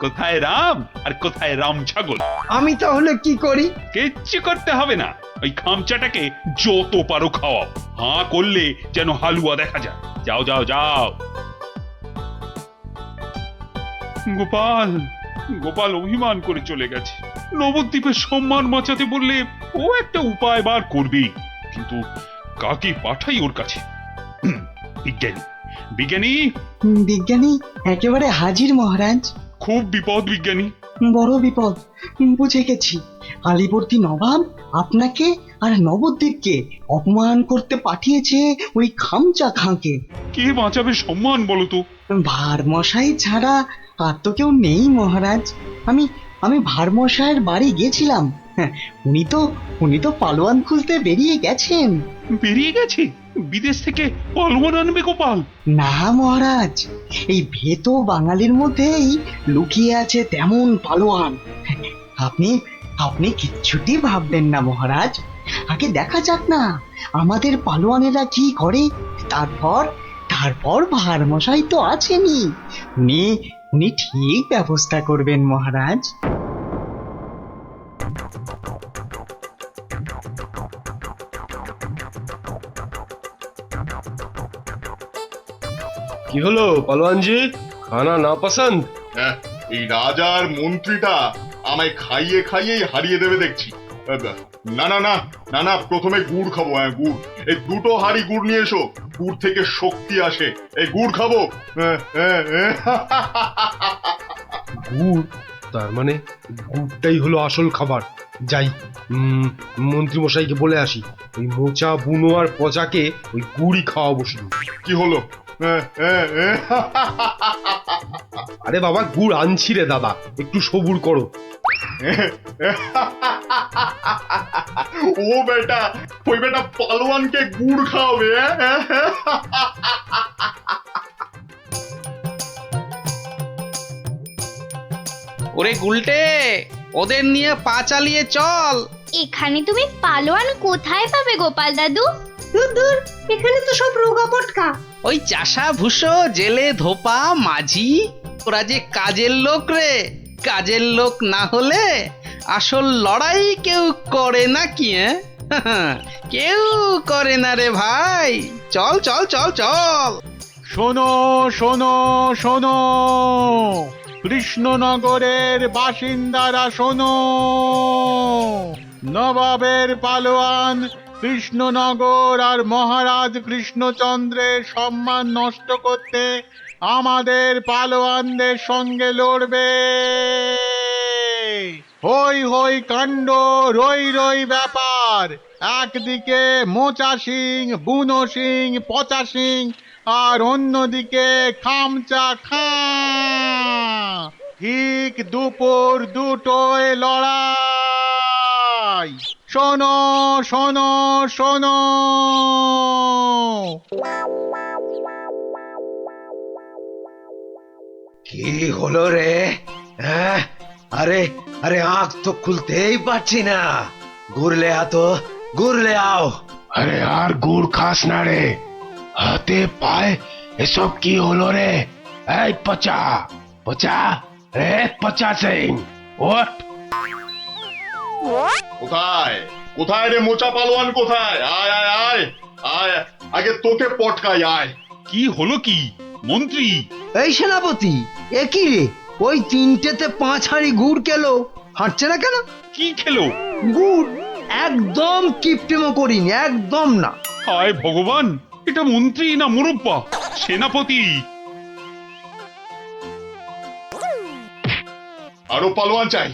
কোথায় রাম আর কোথায় রাম ছাগল। আমি তাহলে কি করি? কিচ্ছু করতে হবে না, ওই খামচাটাকে যত পারো খাওয়াও, হাঁ করলে যেন হালুয়া দেখা যায়। যাও যাও যাও। গোপাল, গোপাল অভিমান করে চলে গেছে। নবদ্বীপের সম্মান বাঁচাতে বললে ও একটা উপায় বার করবে, কিন্তু কাকে পাঠাই ওর কাছে? বিজ্ঞানী, বিজ্ঞানী। বিজ্ঞানী একেবারে হাজির মহারাজ। খুব বিপদ বিজ্ঞানী, বড় বিপদ। বুঝে গেছি, আলীবর্দী নবাব আপনাকে আর নবদ্বীপকে অপমান করতে পাঠিয়েছে ওই খামচা খাঁকে। কে বাঁচাবে সম্মান বলো তো? ভারমশাই ছাড়া আর তো কেউ নেই মহারাজ। আমি ভারমশাইয়ের বাড়ি গেছিলাম। হ্যাঁ, উনি তো পালোয়ান খুঁজতে বেরিয়ে গেছেন। বেরিয়ে গেছে? বিদেশ থেকে পালোয়ান আনবে গোপাল? না মহারাজ, এই ভেতো বাঙালির মধ্যেই লুকিয়ে আছে তেমন পালোয়ান। আপনি কিচ্ছুটি ভাববেন না মহারাজ, আগে দেখা যাক না আমাদের পালোয়ানেরা কি করে, তারপর ভারমশাই তো আছেনই, উনি ঠিক ব্যবস্থা করবেন মহারাজ। কি হলো পালোয়ানজি, খানা না পছন্দ? হ্যাঁ, এই রাজার মন্ত্রীটা আমায় খাইয়ে খাইয়েই হারিয়ে দেবে দেখছি। না না না না না, প্রথমে গুড় খাবো। হ্যাঁ, গুড়। এই 2টো হাঁড়ি গুড় নিয়ে এসো, গুড় থেকে শক্তি আসে। এই গুড় খাবো। গুড়? তার মানে গুড়টাই হলো আসল খাবার। যাই, মন্ত্রী মশাইকে বলে আসি, ওই মোচা, বুনো আর পচাকে ওই গুড়ই খাওয়াবো শুধু। কি হলো? আরে বাবা, গুড় আনছি রে দাদা, একটু সবুর করো। ও বেটা, ওই বেটা পালোয়ানকে গুড় খাওয়াবে? ওরে গুলটে, ওদের নিয়ে পা চালিয়ে চল। এখানে তুমি পালোয়ান কোথায় পাবে গোপাল দাদু? দূর, এখানে তো সব রোগা পটকা। ওই চাষা ভুষো, জেলে ধোপা, মাঝি, ওরা যে কাজের লোক রে। কাজের লোক না হলে আসল লড়াই কেউ করে না কি? কেউ করে না রে ভাই। চল চল চল চল। শোনো শোনো শোনো, কৃষ্ণনগরের বাসিন্দারা শোনো, নবাবের পালোয়ান কৃষ্ণনগর আর মহারাজ কৃষ্ণচন্দ্রের সম্মান নষ্ট করতে আমাদের পালোয়ানদের সঙ্গে লড়বে। হই হই কাণ্ড, রই রই ব্যাপার। একদিকে মোচা সিং, বুনো সিং, পচা সিং, আর অন্যদিকে খামচা খাঁ। ঠিক দুপুর 2টোয় লড়াই। শোনো শোনো শোনো। কি হলো রে? হ্যাঁ, আরে আরে আঁখ তো খুলতেই পারছি না। ঘুরলে আতো, ঘুরলে আও। আরে আর গুড় খাস না রে, হাতে পায়ে এসব কি হলো রে? এই পচা পচা, রে পচা সিং, ওঠ। কোথায় কোথায় রে মোচা পালোয়ান, কোথায়? আয় আয় আয় আয়, আগে তোকে পটকাই, আয়। কি হলো কি মন্ত্রী? এই সেনাপতি, এ কি রে? ওই 3টেতে 5 হাঁড়ি গুড় কেলো, হাঁটছে না কেন? কি খেলো? গুড়। একদম কিপটেমো করিনি, একদম না। হায় ভগবান, এটা মন্ত্রী না মুরব্বা? সেনাপতি। আরো পালোয়ান চাই,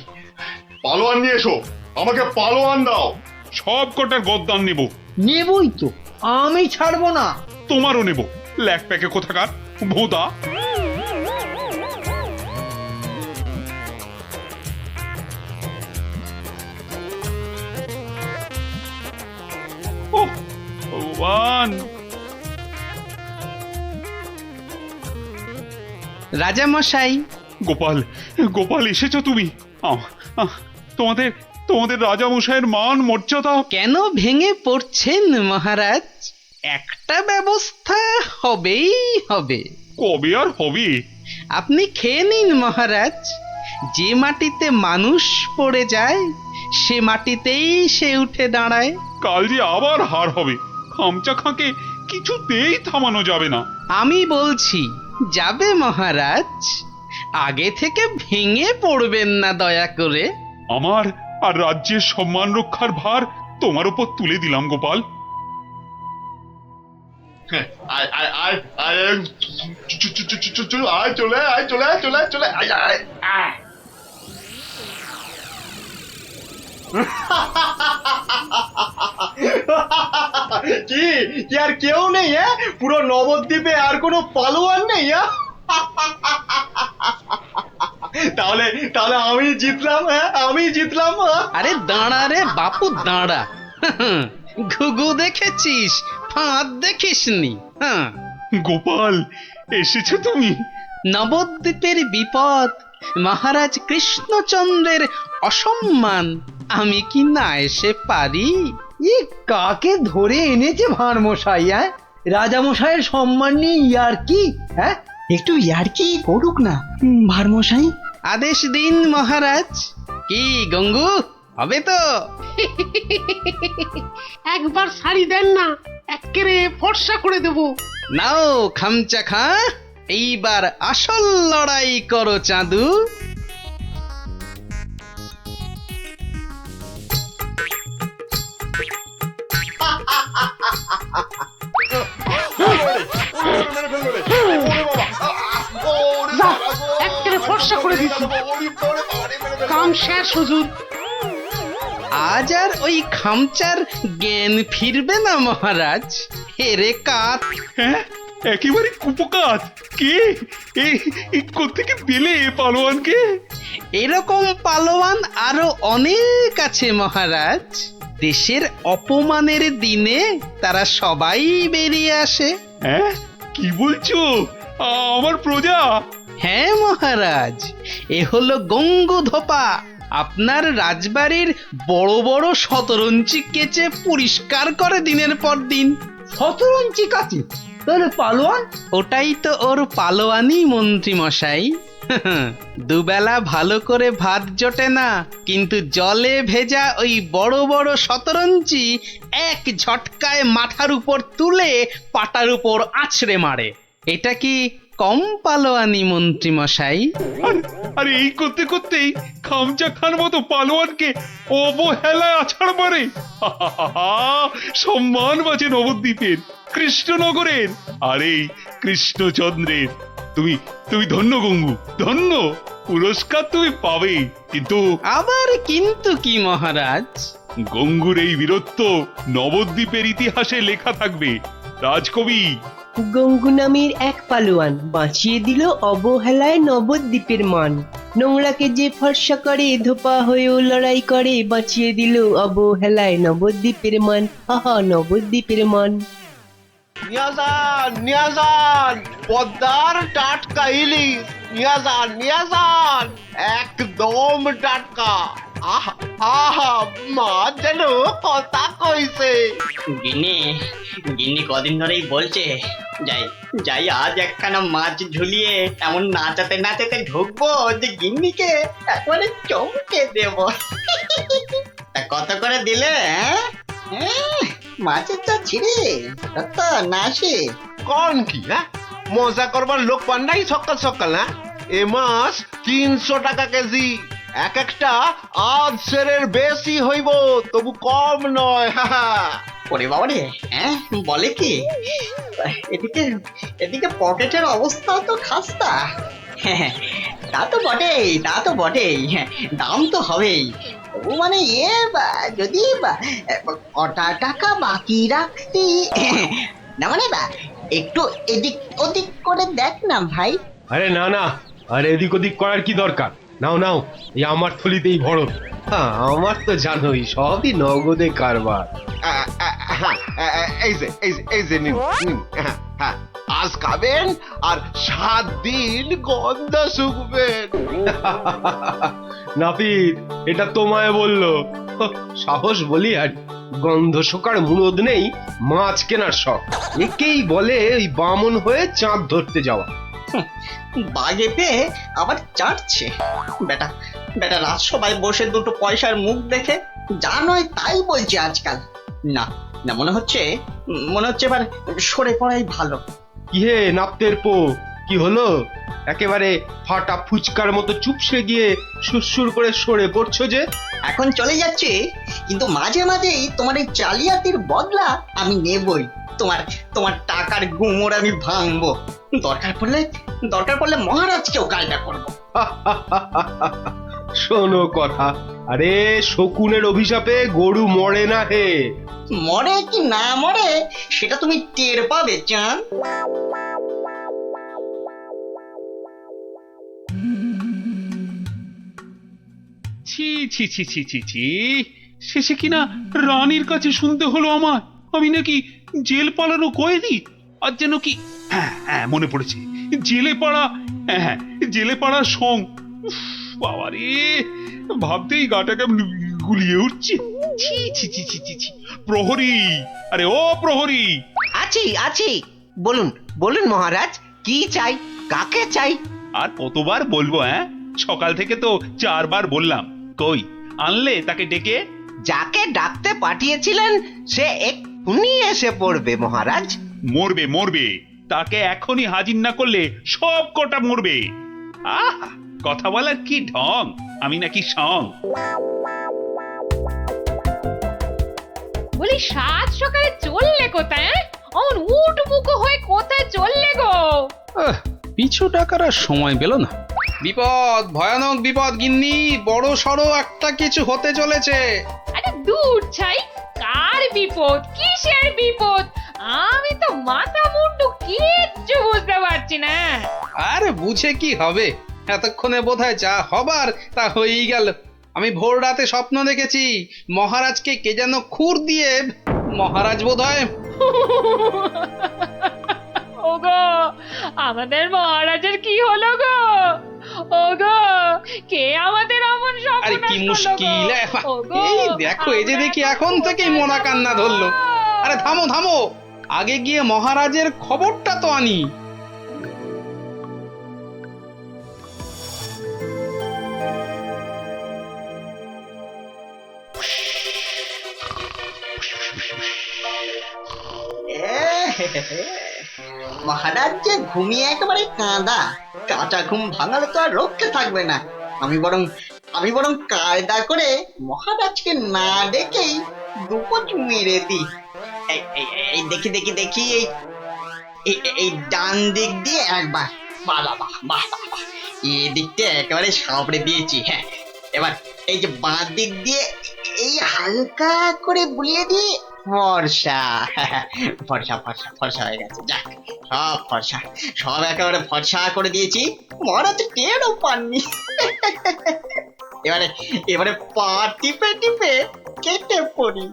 পালোয়ান নিয়ে এসো, আমাকে পালোয়ান দাও। সব কটার গদ্দান নেব। নেবই তো, আমি ছাড়বো না। তোমারও নেব, ল্যাক প্যাকে কোথাকার ভোদা। ওহ ভগবান। রাজামশাই, গোপাল, গোপাল এসেছো তুমি? তোমাদের তোমাদের রাজামশাইয়ের মান মর্যাদা কেন ভেঙে পড়ছেন মহারাজ? একটা ব্যবস্থা হবেই হবে। কবে আর হবে? আপনি খেয়ে নিন মহারাজ। যে মাটিতে মানুষ পড়ে যায় সে মাটিতেই সে উঠে দাঁড়ায়। কাল যে আবার হার হবে, খামচা খাঁকে কিছুতেই থামানো যাবে না। আমি বলছি যাবে মহারাজ। আগে থেকে ভেঙে পড়বেন না দয়া করে। আমার আর রাজ্যের সম্মান রক্ষার ভার তোমার উপর তুলে দিলাম গোপাল। আয় আয় আয় আয়, আয় চলে আয়, চলে আয়, চলে আয়, চলে আয়, আয় আয়। কি কি আর কেউ নেই? হ্যাঁ, পুরো নবদ্বীপে আর কোনো পালোয়ান নেই? তাহলে তাহলে আমি জিতলাম। হ্যাঁ, আমি জিতলাম। আরে দাঁড়া রে বাপু, দাঁড়া। ঘুঘু দেখেছিস, ফাঁদ দেখিসনি। হ্যাঁ, গোপাল এসেছো তুমি? নবদ্বীপের বিপদ, মহারাজ কৃষ্ণচন্দ্রের অসম্মান, আমি কি না এসে পারি? ই কাকে ধরে এনেছে ভাঁড় মশাই? হ্যাঁ, রাজামশাইয়ের সম্মান নিয়ে ইয়ার্কি? হ্যাঁ, একটু ইয়ার্কি করুক না ভারমশাই। আদেশ দিন মহারাজ। কি গঙ্গু, হবে তো? একবার শাড়ি দেন না, একেবারে ফর্সা করে দেব। নাও খামচা খা, এইবার আসল লড়াই করো চাঁদু। একেবারে ফর্সা করে দিচ্ছি। কাম শেষ হুজুর। আজ আর ওই খামচার জ্ঞান ফিরবে না মহারাজ। হেরে কাত। হ্যাঁ, একেবারে কুপকাত। কে এই কোত্থেকে পেলে পালোয়ানকে? এরকম পালোয়ান আরো অনেক আছে মহারাজ। দেশের অপমানের দিনে তারা সবাই বেরিয়ে আসে। হ্যাঁ, কি বলছো? আমার প্রজা? হ্যাঁ মহারাজ, এ হলো গঙ্গু ধোপা। আপনার রাজবাড়ির বড় বড় শতরঞ্চি কেচে পরিষ্কার করে দিনের পর দিন। শতরঞ্চি কাছে? তাহলে পালোয়ান? ওটাই তো ওর পালোয়ানি মন্ত্রী মশাই। দুবেলা ভালো করে ভাত জোটে না, কিন্তু জলে ভেজা ওই বড় বড় শতরঞ্চি এক ঝটকায় মাথার উপর তুলে পাটার উপর আছড়ে মারে। এটা কি কম পালোয়ানি মন্ত্রী মশাই? আর এই করতে করতেই খামচা খান মতো পালোয়ানকে অবহেলায় আছাড় মারে। সম্মান বাঁচে নবদ্বীপের, কৃষ্ণনগরের, আর এই কৃষ্ণচন্দ্রের। তুমি তুমি ধন্য গঙ্গু, ধন্য। পুরস্কার তুমি পাবে, কিন্তু আবার কিন্তু কি মহারাজ? গঙ্গুর এই বীরত্ব নবদ্বীপের ইতিহাসে লেখা থাকবে। রাজকবি গঙ্গু নামের এক পালোয়ান বাঁচিয়ে দিল অবহেলায় নবদ্বীপের মান। নোংরাকে যে ফর্সা করে ধোপা হয়েও লড়াই করে, বাঁচিয়ে দিল অবহেলায় নবদ্বীপের মান। আহা, নবদ্বীপের মান। নিয়াজান পদ্মার টাটকা ইলিশ। নিয়াজান একদম টাটকা। আহা আহা, মা যেন কথা কইছে। গিন্নি কদিন ধরেই বলছে যাই যাই আজ একখানা মাছ ঝুলিয়ে এমন নাচাতে নাচাতে ঢুকবো যে গিন্নিকে একবারে চমকে দেব। তা কত করে দিলে? হ্যাঁ, মাছের চা ছিঁড়ে কত না আসে? কোন কি? হ্যাঁ, মজা করবার লোক পান নাই সকাল সকাল? হ্যাঁ, এ মাছ 300 টাকা কেজি। এক একটা আধ সেরের বেশি হইব, তবু কম নয়। ওরে বাবা রে, হ্যাঁ বলে কি? এদিকে এদিকে পকেটের অবস্থা তো খাস্তা। হ্যাঁ, তা তো বটেই, তা তো বটেই। হ্যাঁ, দাম তো হবেই। ও মানে যদি কটা টাকা বাকি রাখতি, না মানে একটু এদিক ওদিক করে দেখ না ভাই। আরে না না, আর এদিক ওদিক করার কি দরকার? নাও নাও, এই আমার থলিতেই ভরো। আমার তো জানোই সবই নগদে কারবার। এই যে নিন, নিন। হ্যাঁ, আজ খাবেন আর 7 দিন গন্ধ শুকবেন। নাপিত, এটা তোমায় বললো? সাহস বলি আর গন্ধ শোকার মুরদ নেই, মাছ কেনার শখ। একেই বলে ওই বামন হয়ে চাঁদ ধরতে যাওয়া। বাগে পেয়ে আবার চাটছে বেটা। বেটা রাজসভায় বসে দুটো পয়সার মুখ দেখে যা নয় তাই বলছে আজকাল। না না, মনে হচ্ছে এবার সরে পড়াই ভালো। কি হে নাপতের পো, কি হলো? একেবারে ফাটা ফুচকার মতো চুপসে গিয়ে সুরসুর করে সরে পড়ছো যে? এখন চলে যাচ্ছে, কিন্তু মাঝে মাঝেই তোমার এই জালিয়াতির বদলা আমি নেবই। তোমার টাকার গুমর আমি ভাঙবো। দরকার পড়লে মহারাজকেও কায়দা করবো। শোনো কথা, আরে শকুনের অভিশাপে গরু মরে না হে। মরে কি না মরে সেটা তুমি টের পাবে চান। ছি ছি ছি ছি ছি ছি, শেষে কিনা রানীর কাছে শুনতে হলো আমার আমি নাকি জেল পালানো কয়েদি। আর যেন কি, হ্যাঁ হ্যাঁ মনে পড়েছে, জেলে পাড়া, হ্যাঁ জেলে পাড়ার সং। বাবা রে, ভাবতেই গাটা কেমন গুলিয়ে উঠছে। ছি ছি ছি ছি ছি ছি। প্রহরী, আরে ও প্রহরী। আছি আছি, বলুন বলুন মহারাজ, কি চাই, কাকে চাই? আর কতবার বলবো? হ্যাঁ, সকাল থেকে তো 4 বার বললাম। কই আনলে তাকে ডেকে? যাকে ডাকতে পাঠিয়েছিলেন সে এক্ষুনি এসে পড়বে মহারাজ। মরবে মরবে, তাকে এখনই হাজির না করলে সব কটা মরবে। আহ, কথা বলার কি ঢং, আমি নাকি সং। বলি সাত সকালে চললে কোথায়? অমন উঠ মুখো হয়ে কোথায় চললে গো? পিছু টাকার আর সময় পেল না। বিপদ, ভয়ানক বিপদ গিন্নি, বড় সড়ো একটা কিছু হতে চলেছে। আরে দূর ছাই, কার বিপদ, কিসের বিপদ? আমি তো মাথা মুন্ডু কিচ্ছু বুঝতে পারছি না। আরে বুঝে কি হবে, এতক্ষণে বোধহয় যা হবার তা হয়েই গেল। আমি ভোর রাতে স্বপ্ন দেখেছি মহারাজকে কে যেন খুর দিয়ে, মহারাজ বোধহয়। ওগো, আমাদের মহারাজের কি হলো গো? ওগো, কে আমাদের এমন স্বপ্ন? আরে কি মুশকিল, এই দেখো, এই যে দেখি এখন থেকেই মোনা কান্না ধরলো। আরে থামো থামো, আগে গিয়ে মহারাজের খবরটা তো আনি। মহারাজ যে ঘুমিয়ে একেবারে কাঁচা ঘুম ভাঙালে তো আর রক্ষে থাকবে না। আমি বরং কায়দা করে মহারাজকে না ডেকেই দুপট মেরে দিই। এই দেখি এই ডান দিক দিয়ে একবার, বাহ, এই দিকটা একেবারে সাবড়ে দিয়েছি। হ্যাঁ, এবার এই যে বাঁ দিক দিয়ে এই হালকা করে বুলিয়ে দিই। ফর্সা হয়ে গেছে। যাক, সব ফর্সা, সব একেবারে ফর্সা করে দিয়েছি। মহারাজ টেরও পাননি। এবারে পা টিপে কেটে পড়ি।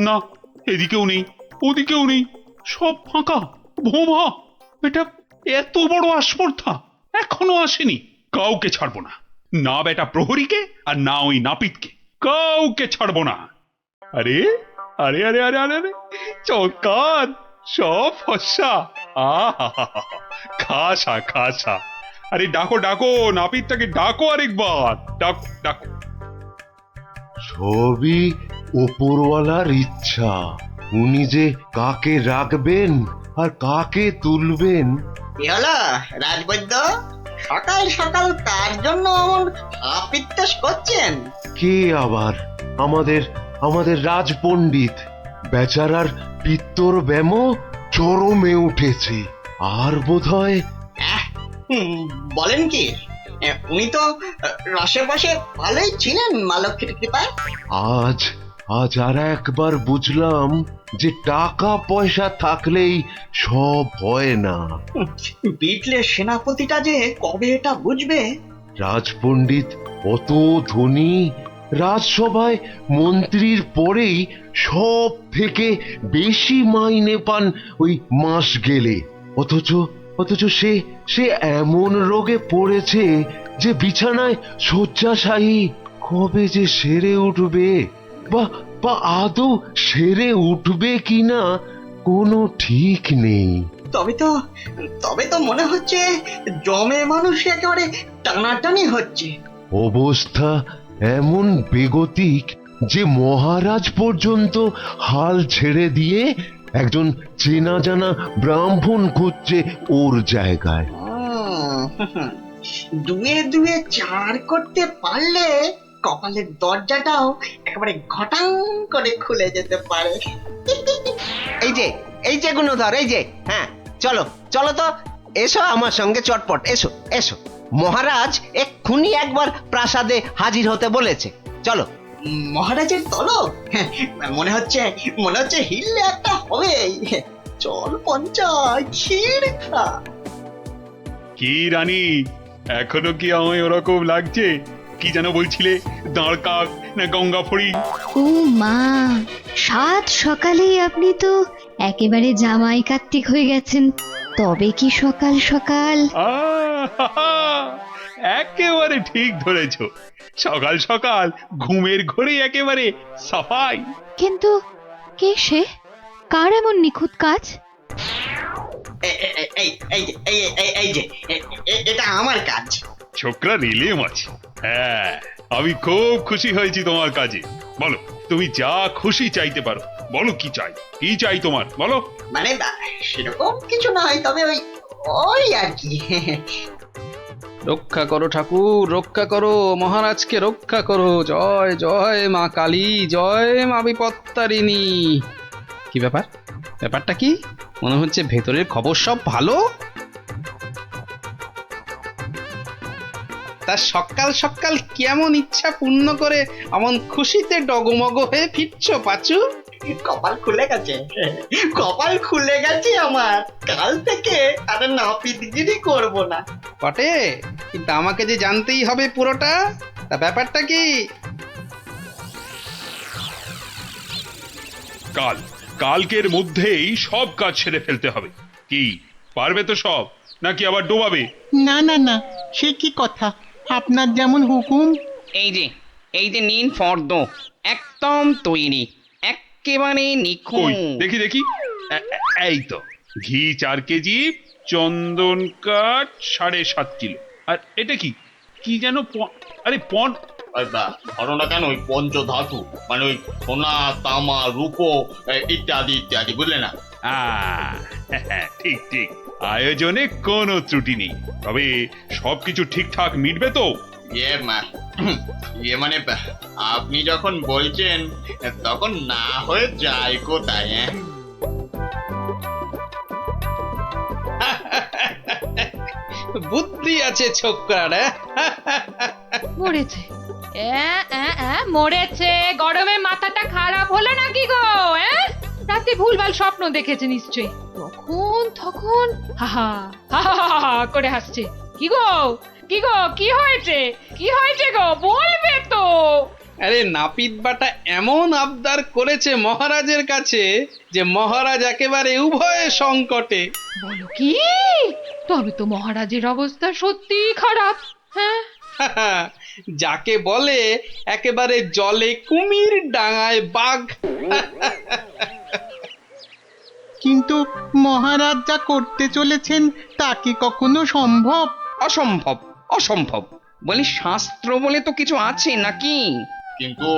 না, এদিকেও নেই, ওদিকেও নেই, সব ফাঁকা ভোমা। এটা এত বড় আস্পর্ধা এখনো আসেনি। কাউকে ছাড়বো না, না বেটা প্রহরীকে আর না ওই নাপিতকে, কাউকে ছাড়বো না। আরে আরে আরে আরে আরে আরে, চৌকাত, সব ফর্সা। খাসা। আরে ডাকো, নাপিতটাকে ডাকো, আরেকবার ডাকো। সবই ওপরওয়ালার ইচ্ছা, উনি যে কাকে রাখবেন আর কাকে তুলবেন। কি হলো রাজবৈদ্য? সকাল সকাল কার জন্য এমন আপিত্তাস করছেন? কে আবার? আমাদের আমাদের রাজপণ্ডিত বেচারার পিত্তর ব্যামো চরমে উঠেছে। আর বোধহয় বলেন কি? উনি তো রসে বসে ভালোই ছিলেন মা লক্ষ্মীর কৃপায়। আজ আজ আর একবার বুঝলাম যে টাকা পয়সা থাকলেই সব হয় না। বিটলের সেনাপতিটা যে কবে এটা বুঝবে? রাজপণ্ডিত অত ধনী, রাজসভায় মন্ত্রীর পরেই সব থেকে বেশি মাইনে পান ওই মাস গেলে। অথচ অথচ সে সে এমন রোগে পড়েছে যে বিছানায় শয্যাশায়ী। কবে যে সেরে উঠবে, বা বা আদৌ সেরে উঠবে কিনা কোনো ঠিক নেই। তবে তো মনে হচ্ছে জমে মানুষ একেবারে টানাটানি হচ্ছে। অবস্থা এমন বেগতিক যে মহারাজ পর্যন্ত হাল ছেড়ে দিয়ে একজন চেনা জানা ব্রাহ্মণ খুঁজছে ওর জায়গায়। দুয়ে দুয়ে চার করতে পারলে কপালের দরজাটাও একেবারে ঘটাং করে খুলে যেতে পারে। এই যে গুণধর, এই যে, হ্যাঁ, চলো চলো তো, এসো আমার সঙ্গে চটপট, এসো এসো। মহারাজ এক্ষুনি একবার প্রাসাদে হাজির হতে বলেছে, চলো। মহারাজের তলব? মনে হচ্ছে হিললে একটা হবেই। চল পঞ্চায়, ক্ষীর খা। কি রানী, এখনো কি আমায় ওরকম লাগছে? কি যেন বলছিলে, দাঁড় কাক না গঙ্গা ফড়ি? ও মা, সাত সকালেই আপনি তো একেবারে জামাই কার্তিক হয়ে গেছেন। তবে কি সকাল সকাল? একেবারে ঠিক ধরেছ, সকাল সকাল ঘুমের ঘরে একেবারে সাফাই। কিন্তু কে সে? কার এমন নিখুঁত কাজ? এই যে এটা আমার কাজ। ছোকরা রিলে মাছ। হ্যাঁ, আমি খুব খুশি হয়েছি তোমার কাজে। বলো, তুমি যা খুশি চাইতে পারো। বলো কি চাই, কি চাই তোমার, বলো। মানে সেরকম কিছু নয়, তবে ওই আর কি। রক্ষা করো ঠাকুর, রক্ষা করো, মহারাজকে রক্ষা করো। জয় জয় মা কালী, জয় মা বিপত্তারিণী। কি ব্যাপার? ব্যাপারটা কি? মনে হচ্ছে ভেতরের খবর সব ভালো। তা সকাল সকাল কেমন ইচ্ছা পূর্ণ করে এমন খুশিতে ডগমগ হয়ে ফিরছো পাচু? কপাল খুলে গেছে, কপাল খুলে গেছে আমার। কাল থেকে আর নাপিতগিরি করব না। বটে, কিন্তু আমাকে যে জানতেই হবে পুরোটা। তা ব্যাপারটা কি? কালকের মধ্যেই সব কাজ সেরে ফেলতে হবে। কি পারবে তো সব, নাকি আবার ডোবাবে? না না না, সে কি কথা, আপনার যেমন হুকুম। এই যে নিন ফর্দ, একদম তৈরি, একেবারে নিখুঁত। দেখি দেখি, এই তো ঘি 4 কেজি, চন্দন কাঠ 7.5 কিলো। আর এটা কি কি যেন আরে ধরো না কেন, ওই পঞ্চধাতু, মানে ওই সোনা, তামা, রূপো ইত্যাদি ইত্যাদি, বুঝলে না? ঠিক ঠিক, আয়োজনে কোনো ত্রুটি নেই। তবে সবকিছু ঠিকঠাক মিটবে তো? মানে আপনি যখন বলছেন তখন না হয়ে যায় কোথায়? বুদ্ধি আছে ছোকরার। মরেছে, মরেছে। গরমে মাথাটা খারাপ হলো নাকি গো? রাতে ভুলভাল স্বপ্ন দেখেছে নিশ্চয়ই। তখন হাহা হাহা করে হাসছে। কি গো কি হয়েছে গো, বলবে তো? আরে নাপিত বাটা এমন আবদার করেছে মহারাজের কাছে যে মহারাজ একেবারে উভয় সংকটে। বলো কি? তবে তো মহারাজের অবস্থা সত্যি খারাপ। হ্যাঁ, যাকে বলে একেবারে জলে কুমির, ডাঙায় বাঘ। কিন্তু মহারাজ যা করতে চলেছেন তা কি কখনো সম্ভব? অসম্ভব, অসম্ভব। বলি শাস্ত্র বলে তো কিছু আছে নাকি? কিন্তু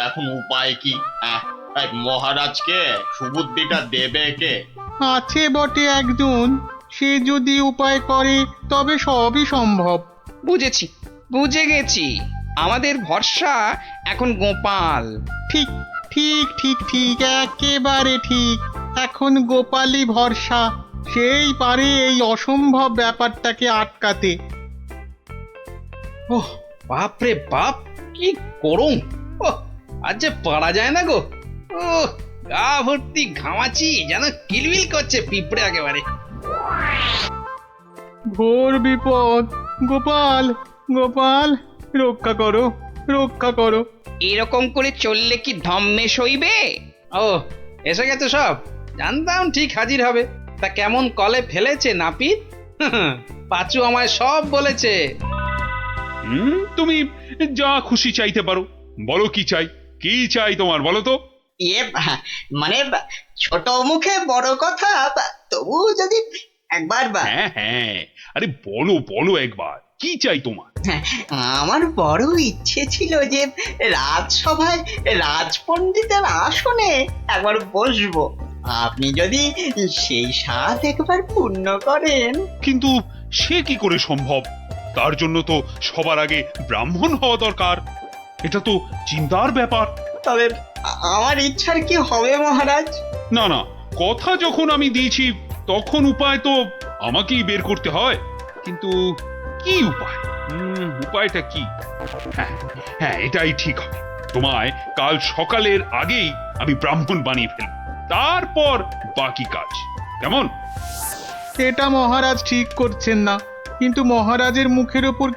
এখন উপায় কি? মহারাজকে সুবুদ্ধিটা দেবে কে? আছে বটে একজন, সে যদি উপায় করে তবে সবই সম্ভব। বুঝেছি, বুঝে গেছি। আমাদের ভরসা এখন গোপাল। ঠিক ঠিক ঠিক ঠিক, একেবারে ঠিক। এখন গোপালই ভরসা, সেই পারে এই অসম্ভব ব্যাপারটাকে আটকাতে। ওহ বাপরে বাপ, কি গরম! ওহ, আজ যে পারা যায় না গো। ও গা ভর্তি ঘামাচি, যেন কিলবিল করছে পিঁপড়ে একেবারে। ঘোর বিপদ। গোপাল, গোপাল, রক্ষা করো, রক্ষা করো। এরকম করে চললে কি ধম্মে সইবে? ও এসে গেছে সব, জানতাম ঠিক হাজির হবে। তা কেমন কলে ফেলেছে নাপিত? পাঁচু আমায় সব বলেছে। তুমি যা খুশি চাইতে পারো। বলো কি চাই, কি চাই তোমার, বলো তো। মানে ছোট মুখে বড় কথা, তবু যদি একবার হ্যাঁ হ্যাঁ, আরে বলো বলো একবার, কি চাই তোমার? আমার বড় ইচ্ছে ছিল যে রাজসভায় রাজপণ্ডিতের আসনে একবার বসবো। আপনি যদি সেই স্বাদ একবার পূর্ণ করেন। কিন্তু সে কি করে সম্ভব? তার জন্য তো সবার আগে ব্রাহ্মণ হওয়া দরকার। এটা তো চিন্তার ব্যাপার। তবে আমার ইচ্ছার কি হবে মহারাজ? না না, কথা যখন আমি দিয়েছি তখন উপায় তো আমাকেই বের করতে হয়। কিন্তু কি উপায়? উপায়টা কি? হ্যাঁ হ্যাঁ, এটাই ঠিক হবে। তোমায় কাল সকালের আগেই আমি ব্রাহ্মণ বানিয়ে ফেলব, তারপর বাকি কাজ। কেমন? এটা মহারাজ ঠিক করছেন না, কিন্তু মহারাজের মুখের ওপর